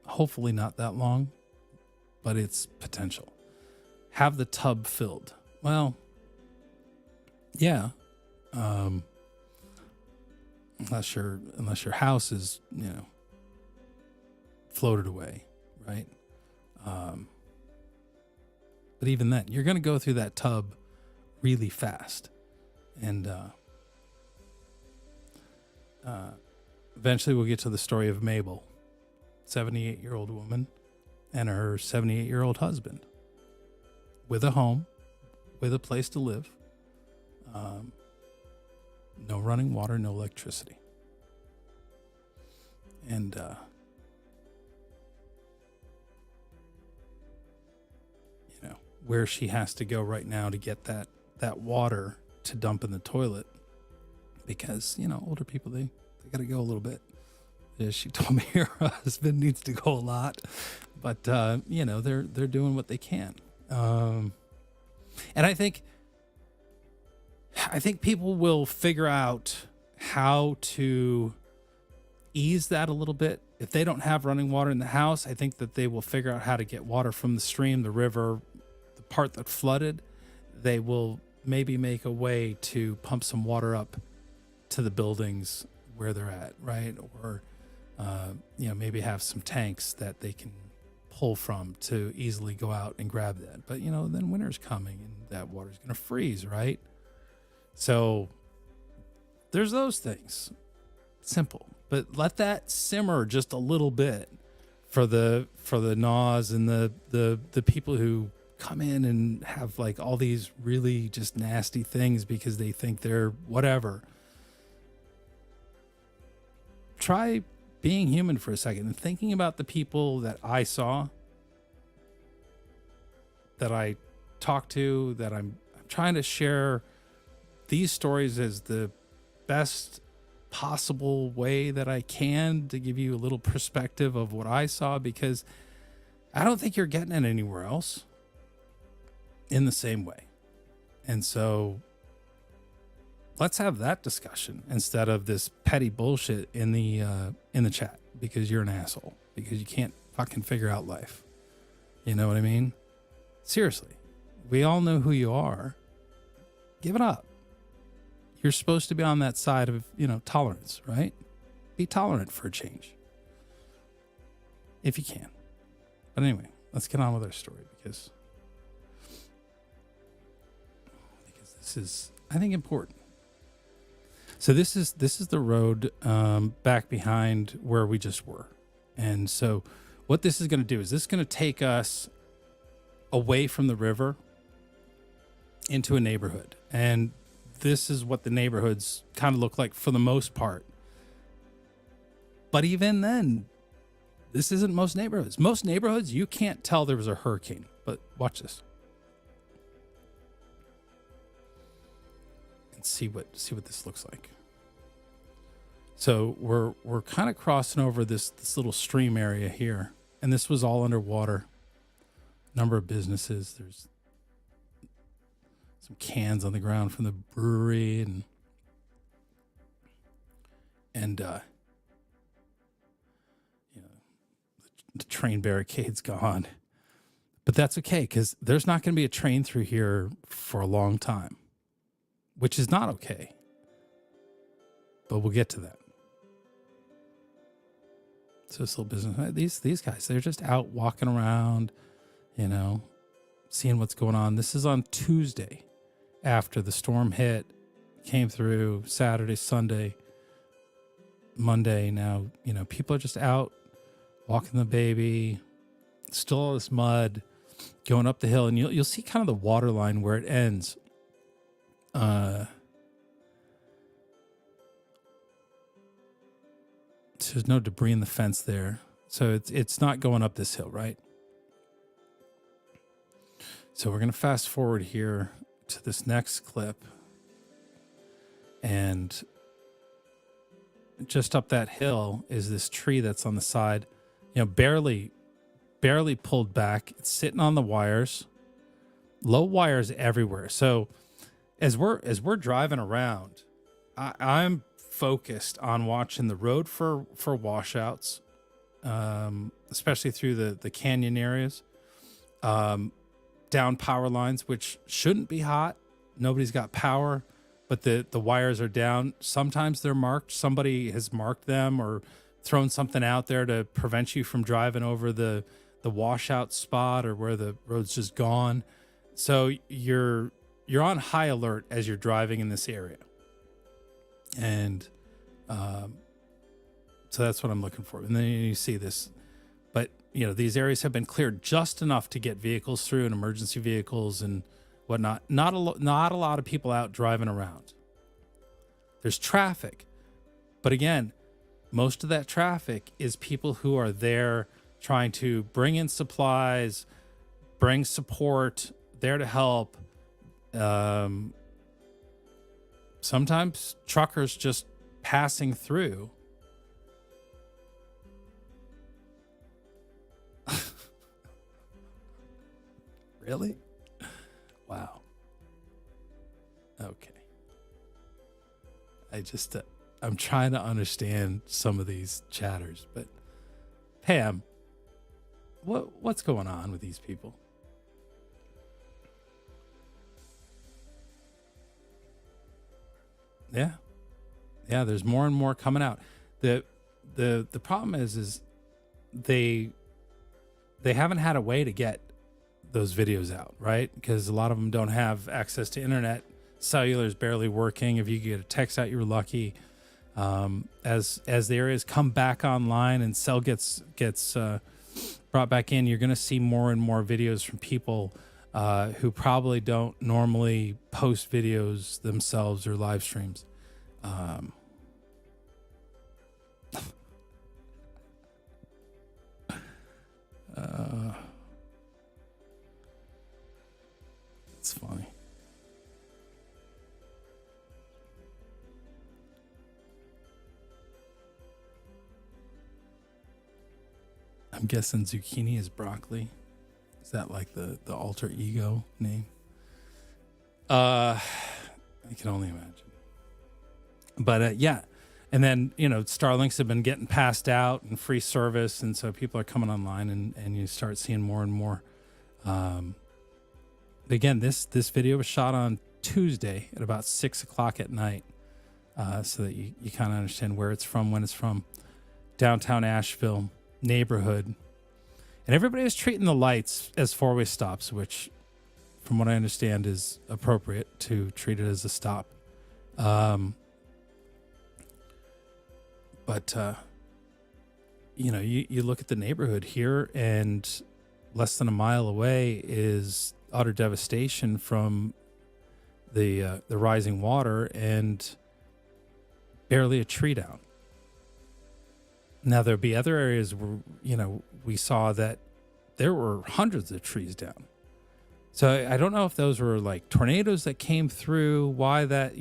Hopefully not that long, but it's potential. Have the tub filled. Well, yeah. Unless your house is, floated away, right? But even then, you're going to go through that tub really fast. And eventually we'll get to the story of Mabel, 78-year-old woman, and her 78-year-old husband with a home, with a place to live, no running water, no electricity. And where she has to go right now to get that water to dump in the toilet, because older people, they got to go a little bit. She told me her husband needs to go a lot, but they're doing what they can. And I think people will figure out how to ease that a little bit. If they don't have running water in the house, I think that they will figure out how to get water from the stream, the river, the part that flooded. They will maybe make a way to pump some water up to the buildings where they're at, right? Or, maybe have some tanks that they can pull from to easily go out and grab that. But, then winter's coming and that water's going to freeze, right? So there's those things. Simple. But let that simmer just a little bit for the Nas and the people who come in and have all these really just nasty things because they think they're whatever. Try being human for a second and thinking about the people that I saw, that I talked to, that I'm trying to share these stories as the best possible way that I can to give you a little perspective of what I saw, because I don't think you're getting it anywhere else in the same way. And so let's have that discussion instead of this petty bullshit in the chat because you're an asshole, because you can't fucking figure out life. You know what I mean? Seriously, we all know who you are. Give it up. You're supposed to be on that side of, tolerance, right? Be tolerant for a change. If you can. But anyway, let's get on with our story because this is, I think, important. So this is the road back behind where we just were. And so what this is going to do is this is going to take us away from the river into a neighborhood. And this is what the neighborhoods kind of look like for the most part. But even then, This isn't most neighborhoods. Most neighborhoods, you can't tell there was a hurricane. But watch this. And see what this looks like. So we're kind of crossing over this little stream area here. And this was all underwater. Number of businesses. There's some cans on the ground from the brewery and you know, the train barricade's gone. But that's okay, because there's not going to be a train through here for a long time, which is not okay. But we'll get to that. So this little business, these guys, they're just out walking around, you know, seeing what's going on. This is on Tuesday after the storm hit, came through Saturday, Sunday, Monday. Now, you know, people are just out walking the baby, still all this mud going up the hill, and you'll see kind of the water line where it ends. So there's no debris in the fence there. So it's not going up this hill, right? So we're going to fast forward here to this next clip. And just up that hill is this tree that's on the side, you know, barely pulled back. It's sitting on the wires, low wires everywhere. So as we're driving around, I'm focused on watching the road for washouts, especially through the canyon areas, down power lines, which shouldn't be hot. Nobody's got power, but the wires are down. Sometimes they're marked. Somebody has marked them or thrown something out there to prevent you from driving over the washout spot or where the road's just gone. So you're on high alert as you're driving in this area. And so that's what I'm looking for. And then you see this, but you know, these areas have been cleared just enough to get vehicles through and emergency vehicles and whatnot. Not a lot of people out driving around. There's traffic, but again, most of that traffic is people who are there trying to bring in supplies, bring support, there to help. Sometimes truckers just passing through. Really? Wow. Okay. I'm trying to understand some of these chatters, but Pam, what's going on with these people? Yeah. There's more and more coming out. The problem is they haven't had a way to get those videos out, right? Because a lot of them don't have access to internet. Cellular is barely working. If you get a text out, you're lucky. As the areas come back online and Cell gets brought back in, you're going to see more and more videos from people who probably don't normally post videos themselves or live streams. It's funny. I'm guessing zucchini is broccoli. Is that like the alter ego name? I can only imagine. But yeah. And then, you know, Starlinks have been getting passed out and free service. And so people are coming online and you start seeing more and more. Again, this video was shot on Tuesday at about 6:00 at night. So that you kind of understand where it's from, when it's from. Downtown Asheville neighborhood. And everybody is treating the lights as four-way stops, which from what I understand is appropriate to treat it as a stop. But you know, you look at the neighborhood here and less than a mile away is utter devastation from the rising water and barely a tree down. Now there'll be other areas where, we saw that there were hundreds of trees down. So I don't know if those were like tornadoes that came through, why that,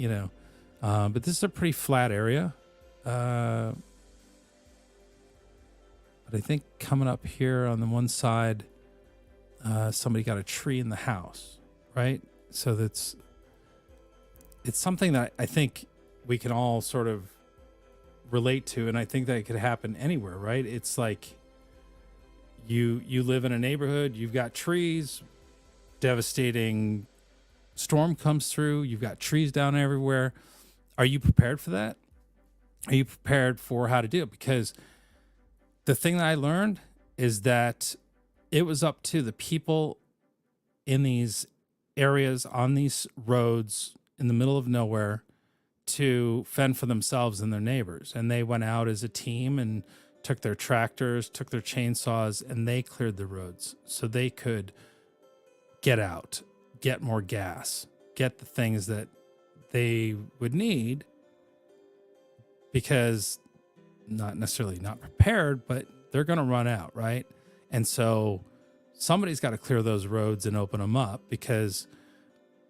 but this is a pretty flat area. But I think coming up here on the one side, somebody got a tree in the house, right? So it's something that I think we can all sort of relate to, and I think that it could happen anywhere, right? It's like you live in a neighborhood, you've got trees, devastating storm comes through, you've got trees down everywhere. Are you prepared for that? Are you prepared for how to do it? Because the thing that I learned is that it was up to the people in these areas on these roads in the middle of nowhere to fend for themselves and their neighbors. And they went out as a team and took their tractors, took their chainsaws, and they cleared the roads so they could get out, get more gas, get the things that they would need, because not necessarily not prepared, but they're going to run out, right? And so somebody's got to clear those roads and open them up, because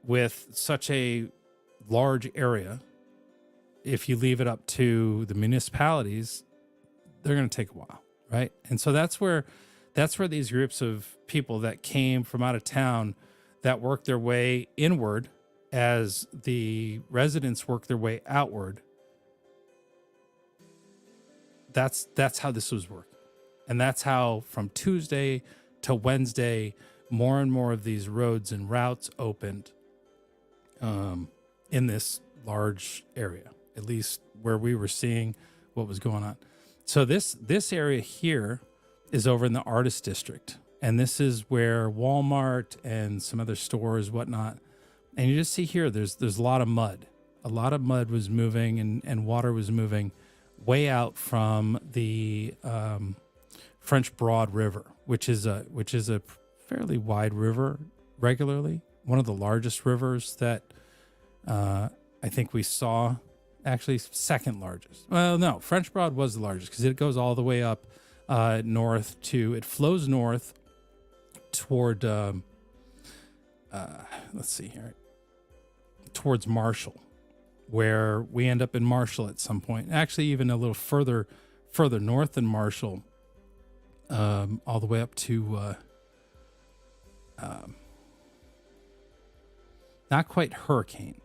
with such a large area, if you leave it up to the municipalities, they're going to take a while, right? And so that's where these groups of people that came from out of town that worked their way inward as the residents work their way outward. That's how this was working. And that's how from Tuesday to Wednesday, more and more of these roads and routes opened in this large area, at least where we were seeing what was going on. So this area here is over in the artist district. And this is where Walmart and some other stores, whatnot. And you just see here, there's a lot of mud. A lot of mud was moving and water was moving way out from the French Broad River, which is a fairly wide river regularly. One of the largest rivers that I think we saw, actually second largest. Well, no, French Broad was the largest because it goes all the way up north it flows north toward, let's see here, towards Marshall, where we end up in Marshall at some point. Actually, even a little further north than Marshall, all the way up to not quite Hurricane,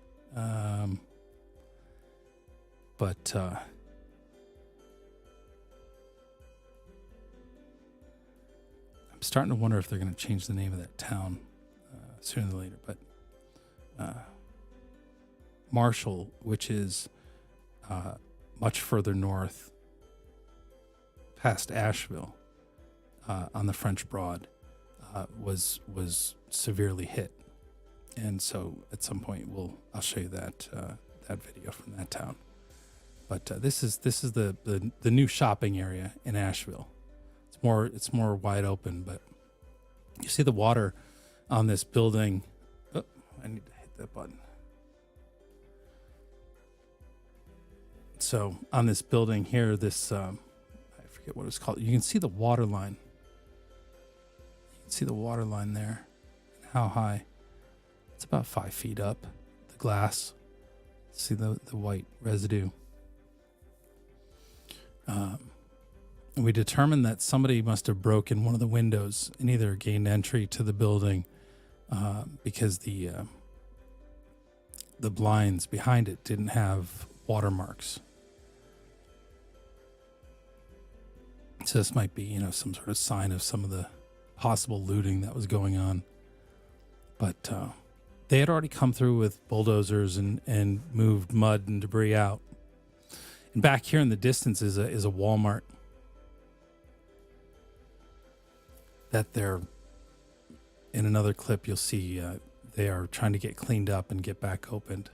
but I'm starting to wonder if they're going to change the name of that town sooner than later. But Marshall, which is much further north past Asheville on the French Broad, was severely hit. And so at some point I'll show you that video from that town. But this is the new shopping area in Asheville. It's more wide open, but you see the water on this building. Oh, I need to hit that button. So on this building here, this I forget what it's called. You can see the water line. You can see the water line there. How high? It's about 5 feet up. The glass. See the white residue. We determined that somebody must have broken one of the windows and either gained entry to the building because the blinds behind it didn't have watermarks. So this might be, some sort of sign of some of the possible looting that was going on. But they had already come through with bulldozers and moved mud and debris out. And back here in the distance is a Walmart that they're, in another clip you'll see they are trying to get cleaned up and get back opened.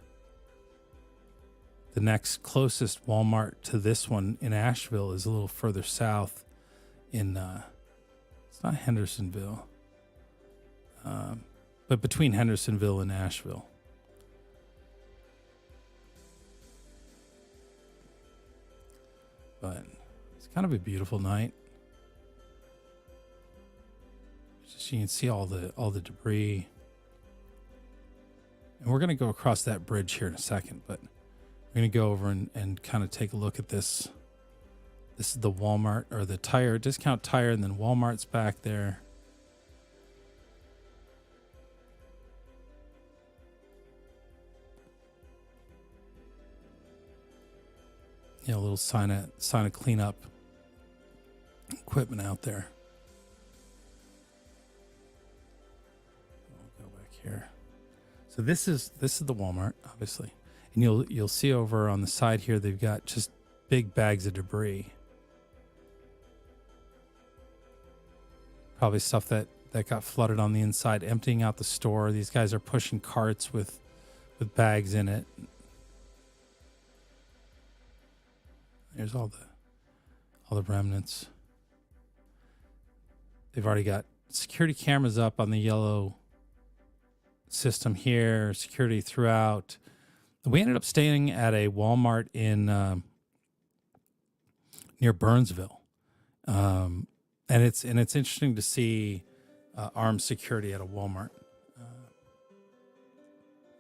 The next closest Walmart to this one in Asheville is a little further south in, it's not Hendersonville, but between Hendersonville and Asheville. But let's kind of a beautiful night. Just, you can see all the debris. And we're going to go across that bridge here in a second, but we're going to go over and kind of take a look at this. This is the Walmart, or the tire, discount tire, and then Walmart's back there. A little sign of cleanup equipment out there. We'll go back here. So this is the Walmart, obviously, and you'll see over on the side here they've got just big bags of debris. Probably stuff that got flooded on the inside, emptying out the store. These guys are pushing carts with bags in it. There's all the remnants. They've already got security cameras up on the yellow system here, security throughout. We ended up staying at a Walmart in near Burnsville. And it's interesting to see armed security at a Walmart,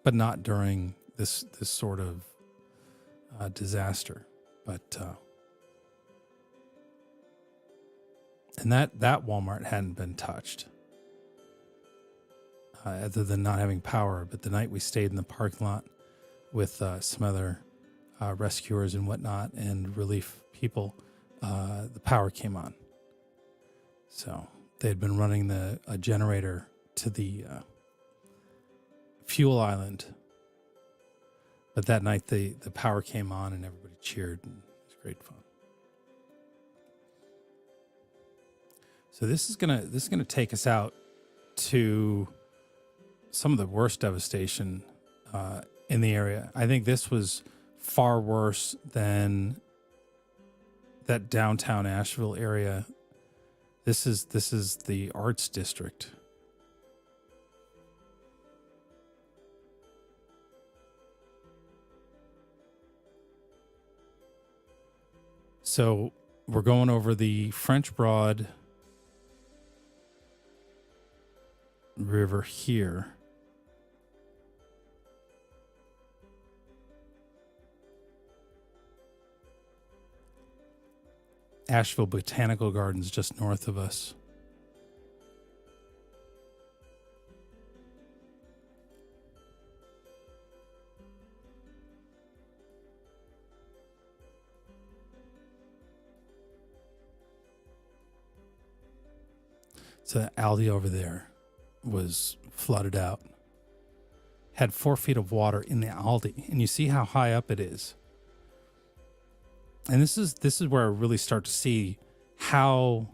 but not during this sort of disaster. But and that Walmart hadn't been touched, other than not having power. But the night we stayed in the parking lot with some other rescuers and whatnot and relief people, the power came on. So they had been running a generator to the fuel island. But that night the power came on and everybody cheered, and it was great fun. So this is gonna take us out to some of the worst devastation in the area. I think this was far worse than that downtown Asheville area. This is the arts district. So we're going over the French Broad River here. Asheville Botanical Gardens just north of us. So that Aldi over there was flooded out. Had 4 feet of water in the Aldi, and you see how high up it is. And this is where I really start to see how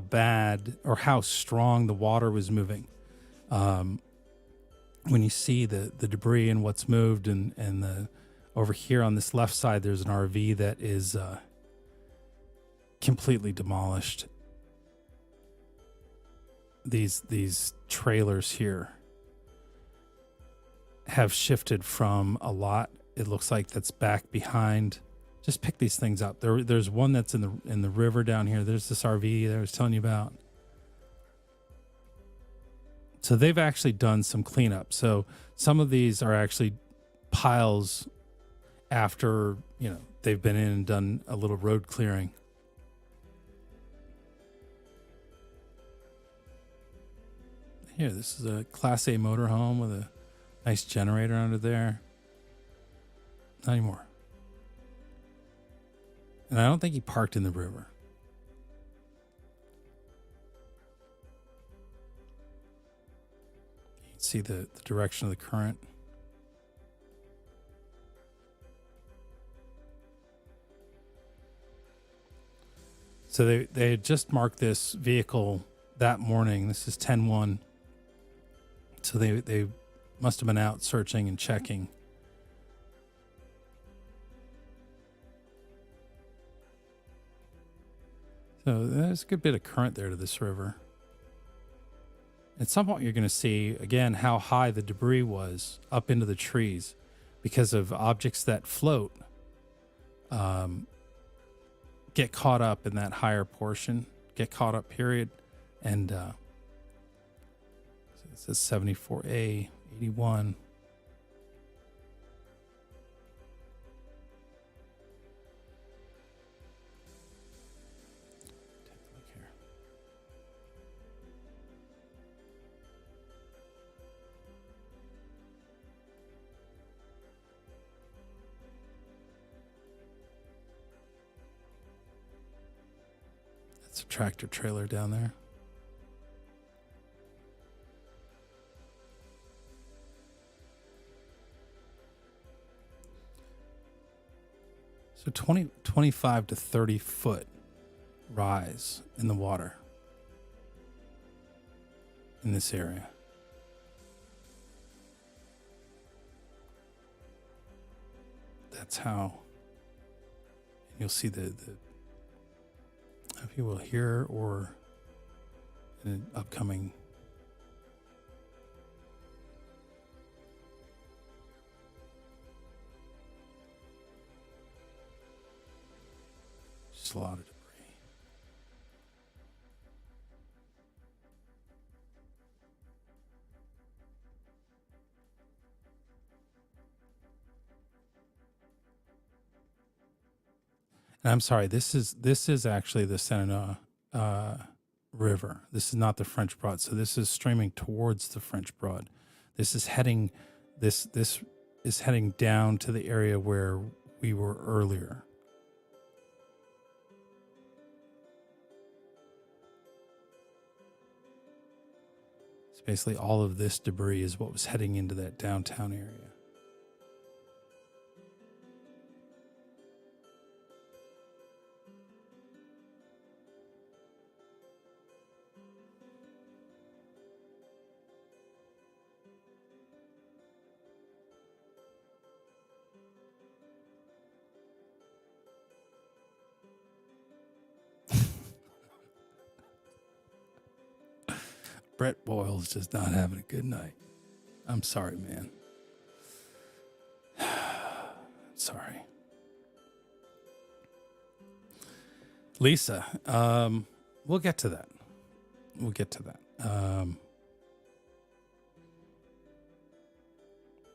bad or how strong the water was moving. When you see the debris and what's moved, and the over here on this left side, there's an RV that is completely demolished. These trailers here have shifted from a lot, it looks like, that's back behind. Just pick these things up. There's one that's in the river down here. There's this RV that I was telling you about. So they've actually done some cleanup. So some of these are actually piles after, they've been in and done a little road clearing. Here, this is a Class A motorhome with a nice generator under there. Not anymore. And I don't think he parked in the river. You can see the direction of the current. So they had just marked this vehicle that morning. This is 10-1. So they must have been out searching and checking. So there's a good bit of current there to this river. At some point, you're going to see, again, how high the debris was up into the trees because of objects that float get caught up in that higher portion, get caught up period. And it says 74A, 81. Take a look here. That's a tractor trailer down there. So 25 to 30 foot rise in the water in this area. That's how, and you'll see the if you will, here or in an upcoming just a lot of debris. And I'm sorry, this is actually the Shenandoah River. This is not the French Broad. So this is streaming towards the French Broad. This is heading this is heading down to the area where we were earlier. So basically all of this debris is what was heading into that downtown area. Brett Boyle's just not having a good night. I'm sorry, man. Sorry. Lisa, we'll get to that. We'll get to that.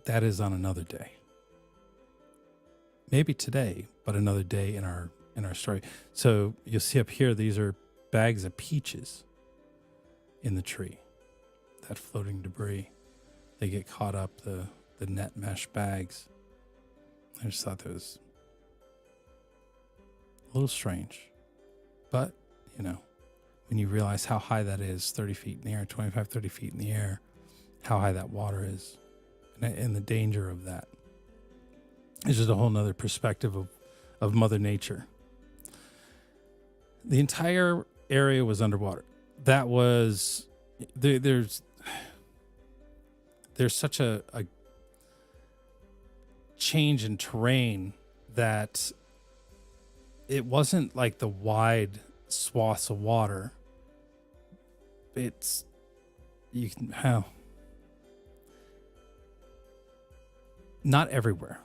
That is on another day. Maybe today, but another day in our story. So you'll see up here, these are bags of peaches in the tree. That floating debris. They get caught up, the net mesh bags. I just thought that was a little strange. But, you know, when you realize how high that is, 30 feet in the air, 25, 30 feet in the air, how high that water is, and the danger of that. It's just a whole nother perspective of Mother Nature. The entire area was underwater. That was, there's such a change in terrain that it wasn't like the wide swaths of water. It's, you can, how, not everywhere.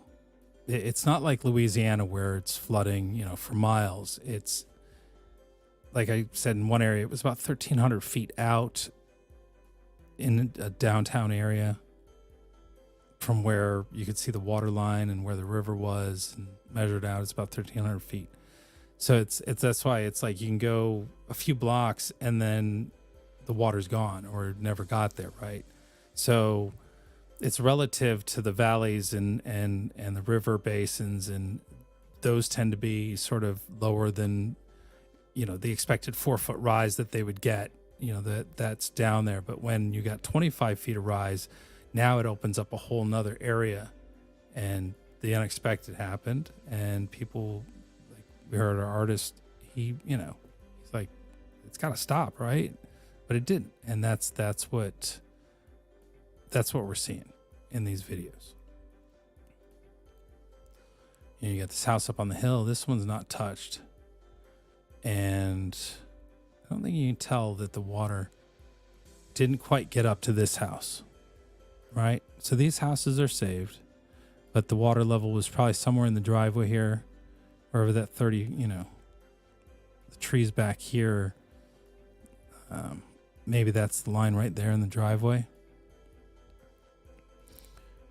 It's not like Louisiana where it's flooding, you know, for miles. It's, like I said, in one area, it was about 1,300 feet out in a downtown area from where you could see the water line and where the river was, and measured out. It's about 1,300 feet. So it's that's why it's like you can go a few blocks and then the water's gone or never got there, right? So it's relative to the valleys and the river basins, and those tend to be sort of lower than, you know, the expected 4-foot rise that they would get, you know, that's down there. But when you got 25 feet of rise, now it opens up a whole nother area, and the unexpected happened. And people, like we heard our artist, he, you know, he's like, it's got to stop, right? But it didn't. And that's what we're seeing in these videos. You got this house up on the hill. This one's not touched. And I don't think you can tell that the water didn't quite get up to this house, right? So these houses are saved, but the water level was probably somewhere in the driveway here, wherever that 30, you know, the trees back here, maybe that's the line right there in the driveway.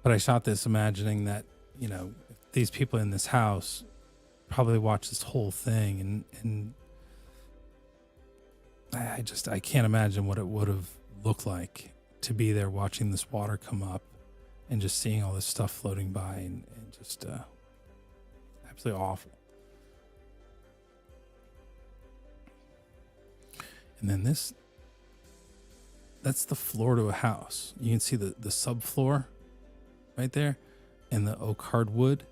But I shot this imagining that, you know, these people in this house probably watched this whole thing, and I can't imagine what it would have looked like to be there watching this water come up and just seeing all this stuff floating by, and just absolutely awful. And then that's the floor to a house. You can see the subfloor right there and the oak hardwood.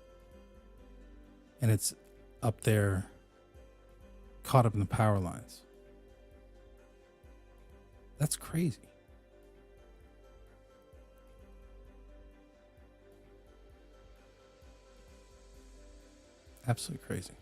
And it's up there, caught up in the power lines. That's crazy. Absolutely crazy.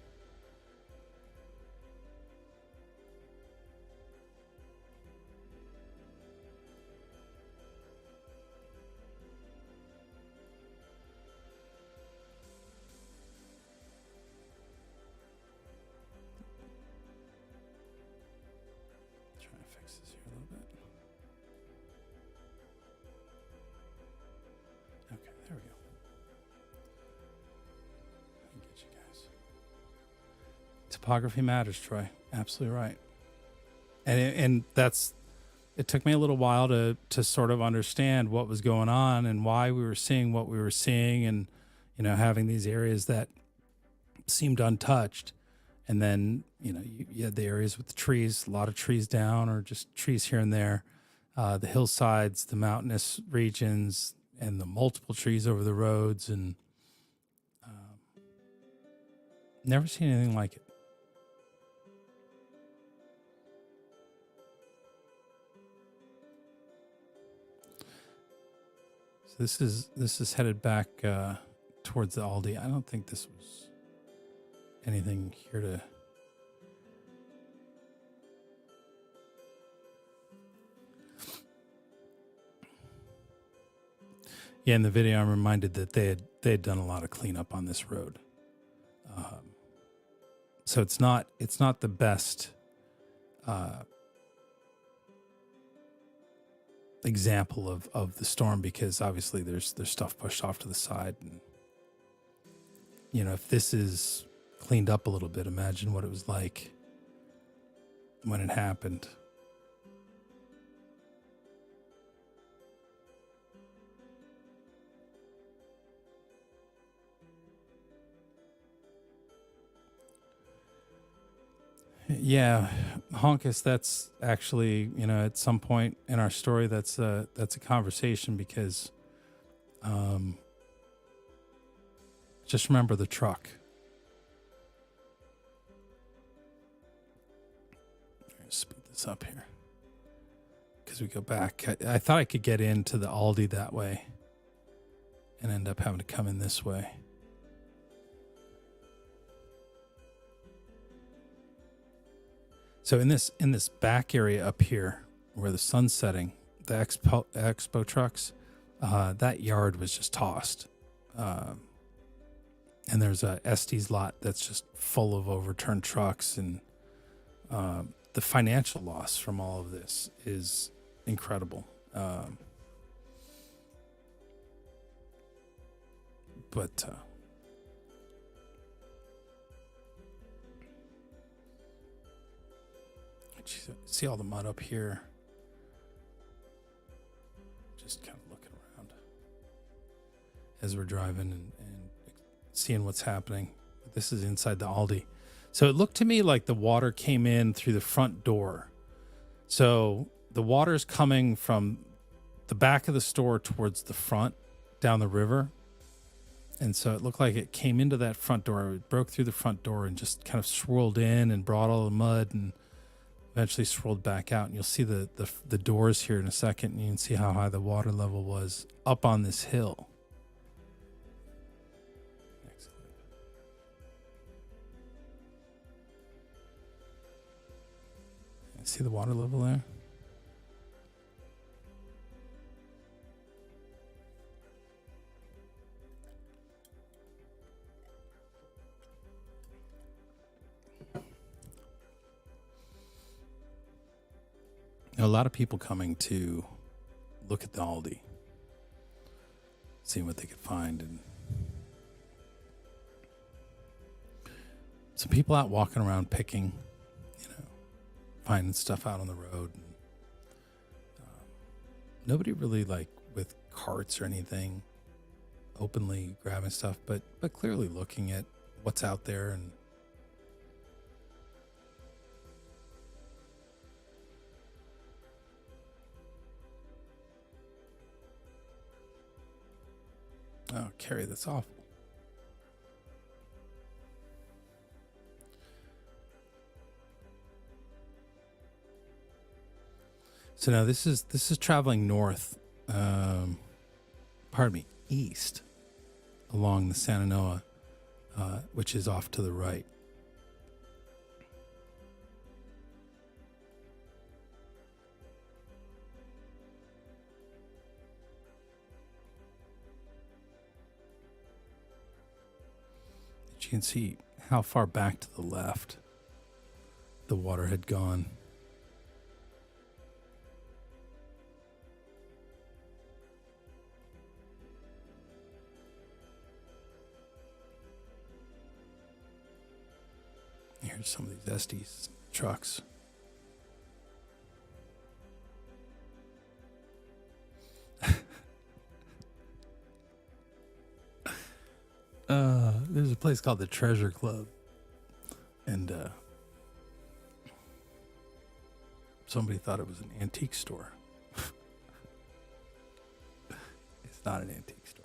Try and fix this here a little bit. Okay, there we go. Let me get you guys. Topography matters, Troy. Absolutely right. And that's, it took me a little while to sort of understand what was going on and why we were seeing what we were seeing, and, you know, having these areas that seemed untouched. And then, you know, you had the areas with the trees, a lot of trees down or just trees here and there, the hillsides, the mountainous regions, and the multiple trees over the roads, and never seen anything like it. So this is headed back towards the Aldi. I don't think this was anything here to. Yeah, in the video, I'm reminded that they had done a lot of cleanup on this road. So it's not the best example of the storm, because obviously there's stuff pushed off to the side, and, you know, if this is cleaned up a little bit, imagine what it was like when it happened. Yeah, Honkus, that's actually, you know, at some point in our story, that's a conversation, because just remember the truck. Speed this up here, because we go back. I thought I could get into the Aldi that way and end up having to come in this way. So in this back area up here where the sun's setting, the expo trucks, that yard was just tossed. And there's a Estes lot that's just full of overturned trucks, and the financial loss from all of this is incredible. But see all the mud up here. Just kind of looking around as we're driving and seeing what's happening. This is inside the Aldi. So it looked to me like the water came in through the front door. So the water's coming from the back of the store towards the front down the river. And so it looked like it came into that front door. It broke through the front door and just kind of swirled in and brought all the mud, and eventually swirled back out. And you'll see the doors here in a second, and you can see how high the water level was up on this hill. Next clip. See the water level there? a lot of people coming to look at the Aldi, seeing what they could find, and some people out walking around picking, finding stuff out on the road. And, nobody really like with carts or anything openly grabbing stuff, but clearly looking at what's out there. And oh, Carrie, that's awful. So now this is traveling north, east along the Santa Noa, which is off to the right. You can see how far back to the left the water had gone. Here's some of these Estes trucks. There's a place called the Treasure Club, and somebody thought it was an antique store. It's not an antique store.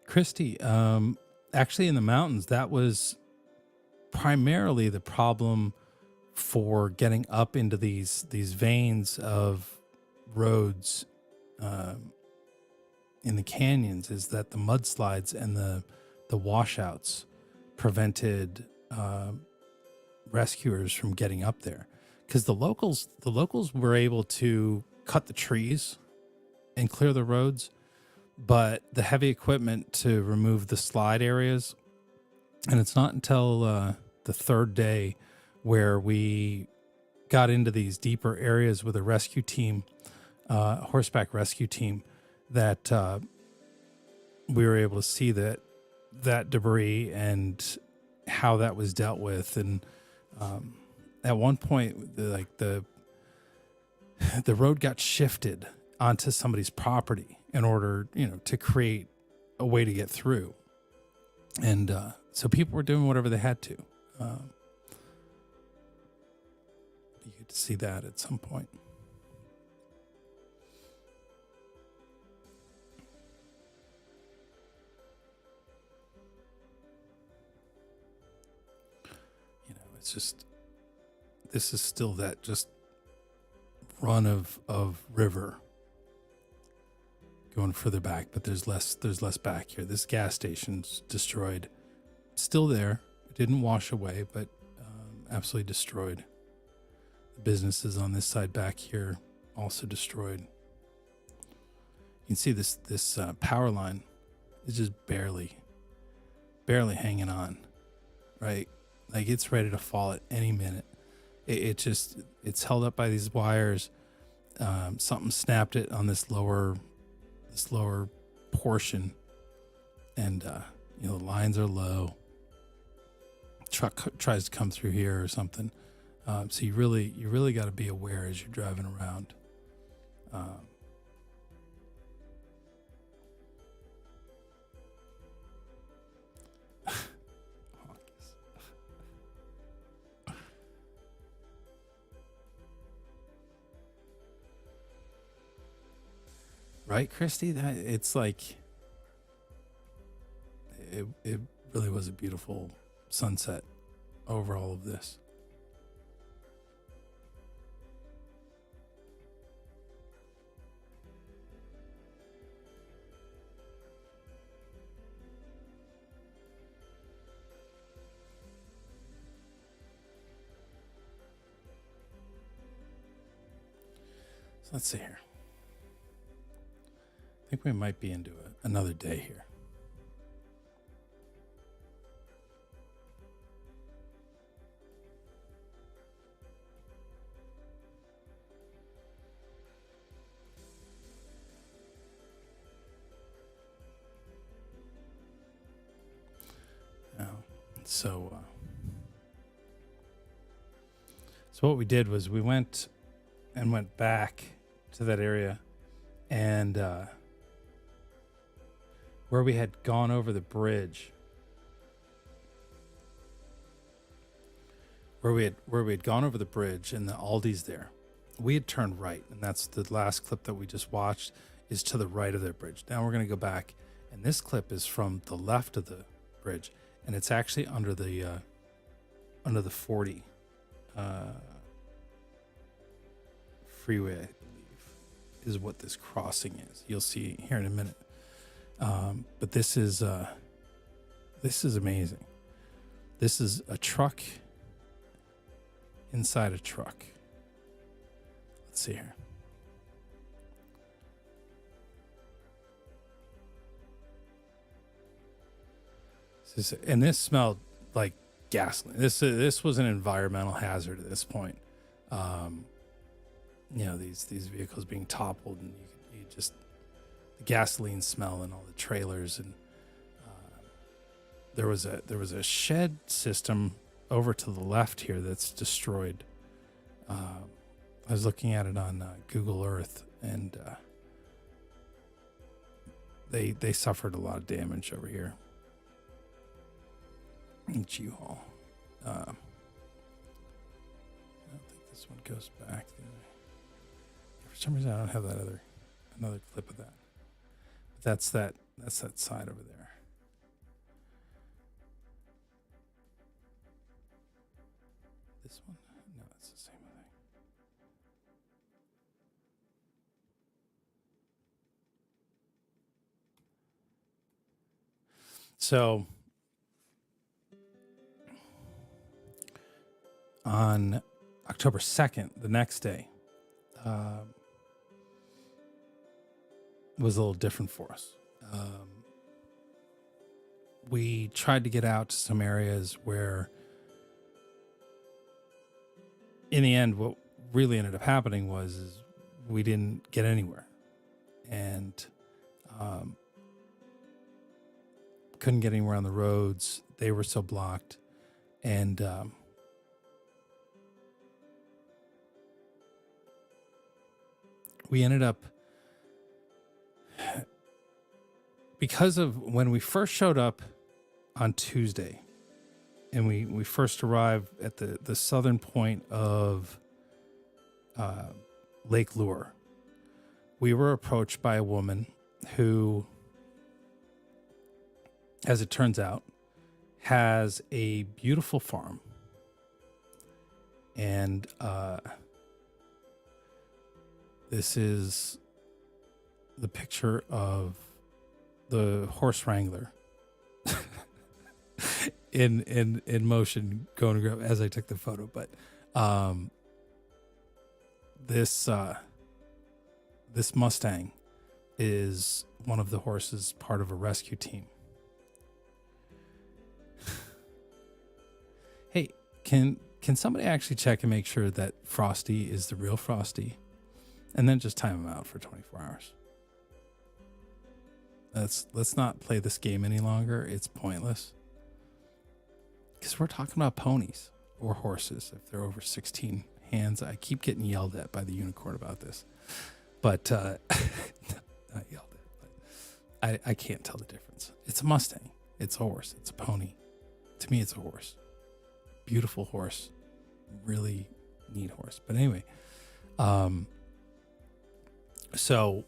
Christy, actually in the mountains, that was primarily the problem for getting up into these veins of roads in the canyons, is that the mudslides and the washouts prevented rescuers from getting up there, because the locals were able to cut the trees and clear the roads, but the heavy equipment to remove the slide areas. And it's not until the third day where we got into these deeper areas with a rescue team, horseback rescue team, that we were able to see that debris and how that was dealt with. And at one point, the road got shifted onto somebody's property in order, to create a way to get through. And so people were doing whatever they had to. You get to see that at some point. It's just, this is still that just run of river going further back, but there's less back here. This gas station's destroyed. Still there. It didn't wash away, but absolutely destroyed. The businesses on this side back here also destroyed. You can see this power line is just barely hanging on, right? Like it's ready to fall at any minute. It's held up by these wires. Something snapped it on this lower portion, and the lines are low. Truck tries to come through here or something. So you really got to be aware as you're driving around. Right, Christy? That it's like it really was a beautiful sunset over all of this. So let's see here. I think we might be into another day here. So what we did was we went back to that area, and where we had gone over the bridge, where we had gone over the bridge, and the Aldi's there, we had turned right, and that's the last clip that we just watched is to the right of their bridge. Now we're going to go back, and this clip is from the left of the bridge, and it's actually under the 40 freeway, I believe, is what this crossing is. You'll see here in a minute. But this is amazing. This is a truck inside a truck. Let's see here. And this smelled like gasoline. This was an environmental hazard at this point. These vehicles being toppled, and you just the gasoline smell and all the trailers, and there was a shed system over to the left here that's destroyed. I was looking at it on Google Earth, and they suffered a lot of damage over here. U-Haul. I don't think this one goes back the other way. For some reason, I don't have another clip of that. But that's that side over there. This one? No, it's the same thing. So on October 2nd, the next day, was a little different for us. We tried to get out to some areas where, in the end, what really ended up happening is we didn't get anywhere, and couldn't get anywhere on the roads. They were so blocked, and we ended up, because of when we first showed up on Tuesday, and we first arrived at the southern point of Lake Lure, we were approached by a woman who, as it turns out, has a beautiful farm. And this is the picture of the horse wrangler in motion going to grab as I took the photo. But this Mustang is one of the horses, part of a rescue team. Hey, can somebody actually check and make sure that Frosty is the real Frosty, and then just time him out for 24 hours? Let's not play this game any longer. It's pointless. Because we're talking about ponies or horses if they're over 16 hands. I keep getting yelled at by the unicorn about this. But, not yelled at, but I can't tell the difference. It's a Mustang. It's a horse. It's a pony. To me, it's a horse. Beautiful horse. Really neat horse. But anyway, so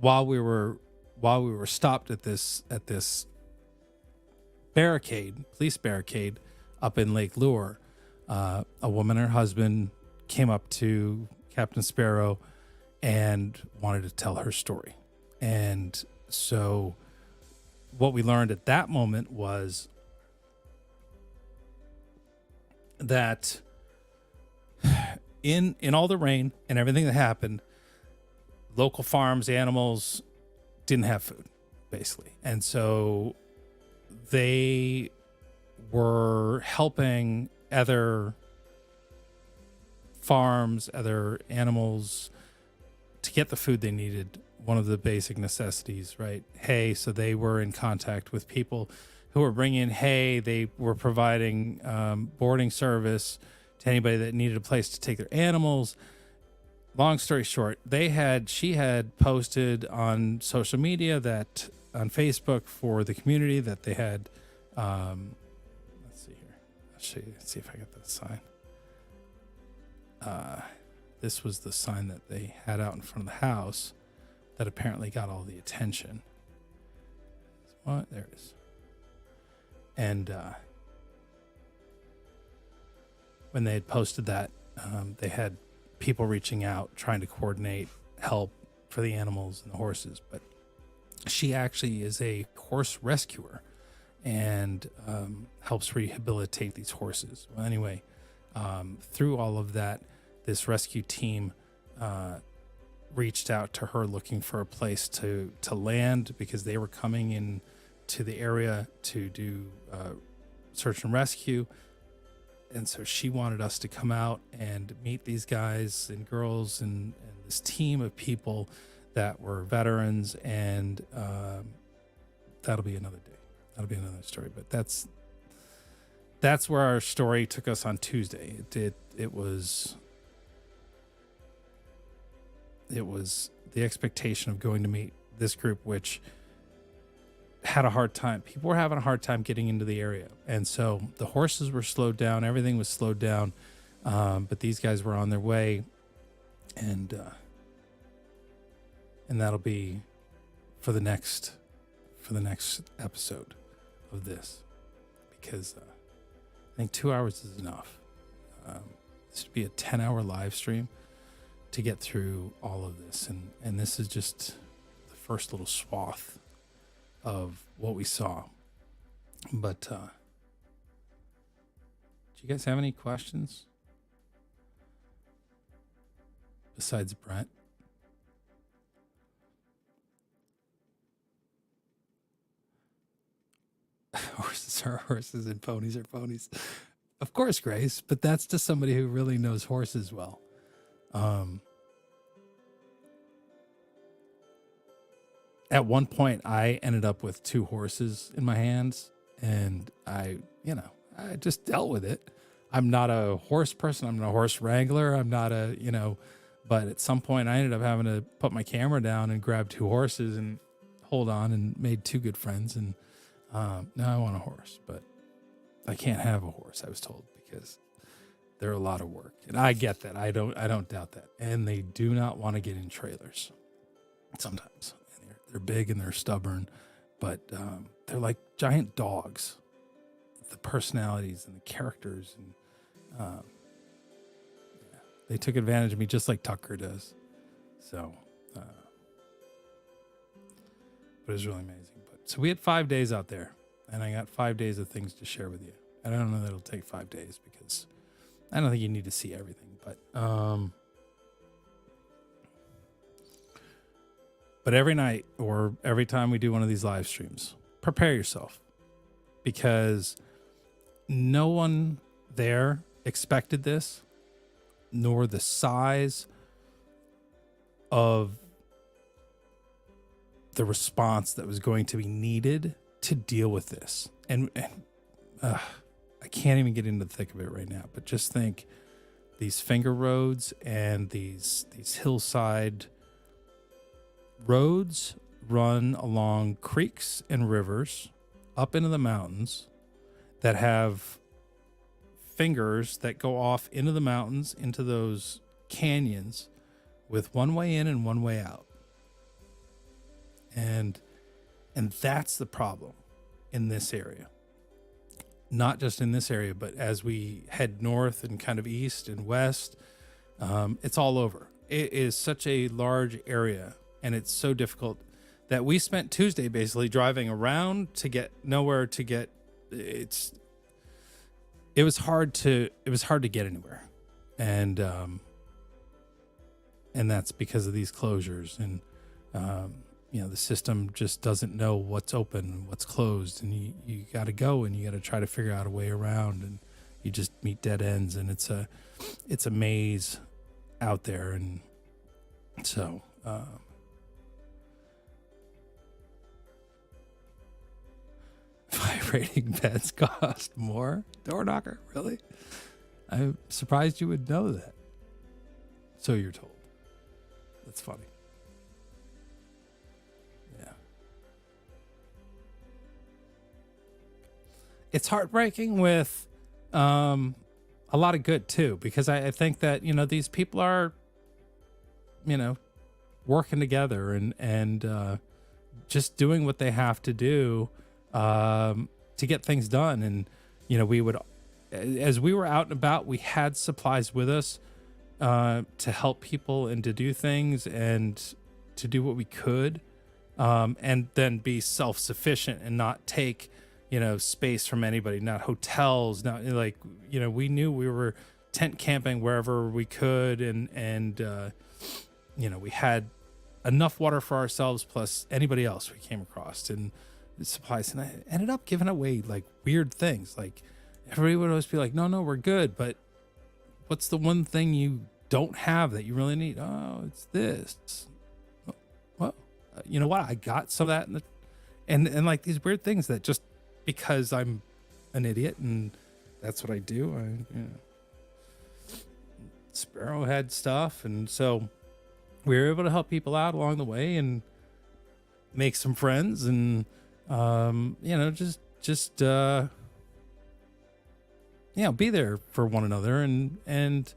while we were stopped at this police barricade up in Lake Lure, a woman and her husband came up to Captain Sparrow and wanted to tell her story. And so what we learned at that moment was that in all the rain and everything that happened, local farms, animals didn't have food, basically. And so they were helping other farms, other animals to get the food they needed. One of the basic necessities, right? Hay. So they were in contact with people who were bringing hay. They were providing boarding service to anybody that needed a place to take their animals. Long story short, she had posted on social media that on Facebook for the community that they had, let's see here. Let's see if I get that sign. This was the sign that they had out in front of the house that apparently got all the attention. What? There it is. And when they had posted that, they had people reaching out, trying to coordinate help for the animals and the horses. But she actually is a horse rescuer and helps rehabilitate these horses. Well, anyway, through all of that, this rescue team reached out to her looking for a place to land because they were coming in to the area to do search and rescue. And so she wanted us to come out and meet these guys and girls and this team of people that were veterans. And that'll be another day. That'll be another story. But that's where our story took us on Tuesday. It was the expectation of going to meet this group, which had a hard time. People were having a hard time getting into the area. And so the horses were slowed down. Everything was slowed down. But these guys were on their way. And that'll be for the next episode of this, because I think 2 hours is enough. This would be a 10-hour live stream to get through all of this. And this is just the first little swath of what we saw. But do you guys have any questions besides Brent? Horses are horses and ponies are ponies. Of course, Grace, but that's just somebody who really knows horses well. At one point, I ended up with 2 horses in my hands, and I just dealt with it. I'm not a horse person. I'm not a horse wrangler. I'm not but at some point I ended up having to put my camera down and grab 2 horses and hold on, and made 2 good friends. And now I want a horse, but I can't have a horse, I was told, because they're a lot of work. And I get that. I don't doubt that. And they do not want to get in trailers sometimes. They're big and they're stubborn, but they're like giant dogs. The personalities and the characters, and they took advantage of me just like Tucker does. So, but it was really amazing. So we had 5 days out there, and I got 5 days of things to share with you. And I don't know that it'll take 5 days because I don't think you need to see everything, but every night or every time we do one of these live streams, prepare yourself, because no one there expected this, nor the size of the response that was going to be needed to deal with this. And I can't even get into the thick of it right now, but just think these finger roads and these hillside roads run along creeks and rivers up into the mountains that have fingers that go off into the mountains, into those canyons, with one way in and one way out. And that's the problem in this area. Not just in this area, but as we head north and kind of east and west, it's all over. It is such a large area, and it's so difficult that we spent Tuesday basically driving around to get nowhere to get. It was hard to get anywhere, and and that's because of these closures. And the system just doesn't know what's open and what's closed, and you got to go and you got to try to figure out a way around, and you just meet dead ends, and it's a maze out there. And so vibrating beds cost more. Door knocker, really? I'm surprised you would know that. So you're told. That's funny. Yeah. It's heartbreaking with a lot of good too, because I think that, these people are, working together and just doing what they have to do to get things done. And, we would, as we were out and about, we had supplies with us to help people and to do things and to do what we could, and then be self-sufficient and not take, space from anybody, not hotels, not we knew we were tent camping wherever we could. And we had enough water for ourselves plus anybody else we came across, and supplies. And I ended up giving away like weird things. Like everybody would always be like, no, we're good. But what's the one thing you don't have that you really need? Oh, it's this. Well, you know what? I got some of that. And like these weird things that just because I'm an idiot and that's what I do. Sparrow had stuff. And so we were able to help people out along the way and make some friends and, be there for one another. And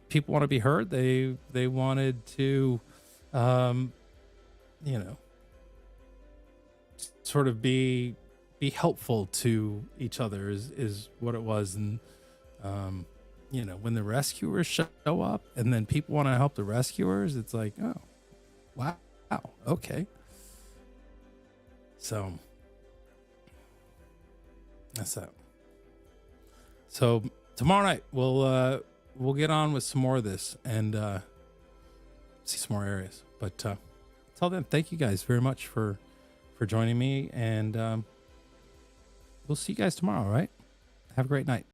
people want to be heard. They wanted to, sort of be helpful to each other is what it was. And, when the rescuers show up and then people want to help the rescuers, it's like, oh, wow. Okay. So that's that. So tomorrow night we'll get on with some more of this and see some more areas. But until then, thank you guys very much for joining me, and we'll see you guys tomorrow. All right. Have a great night.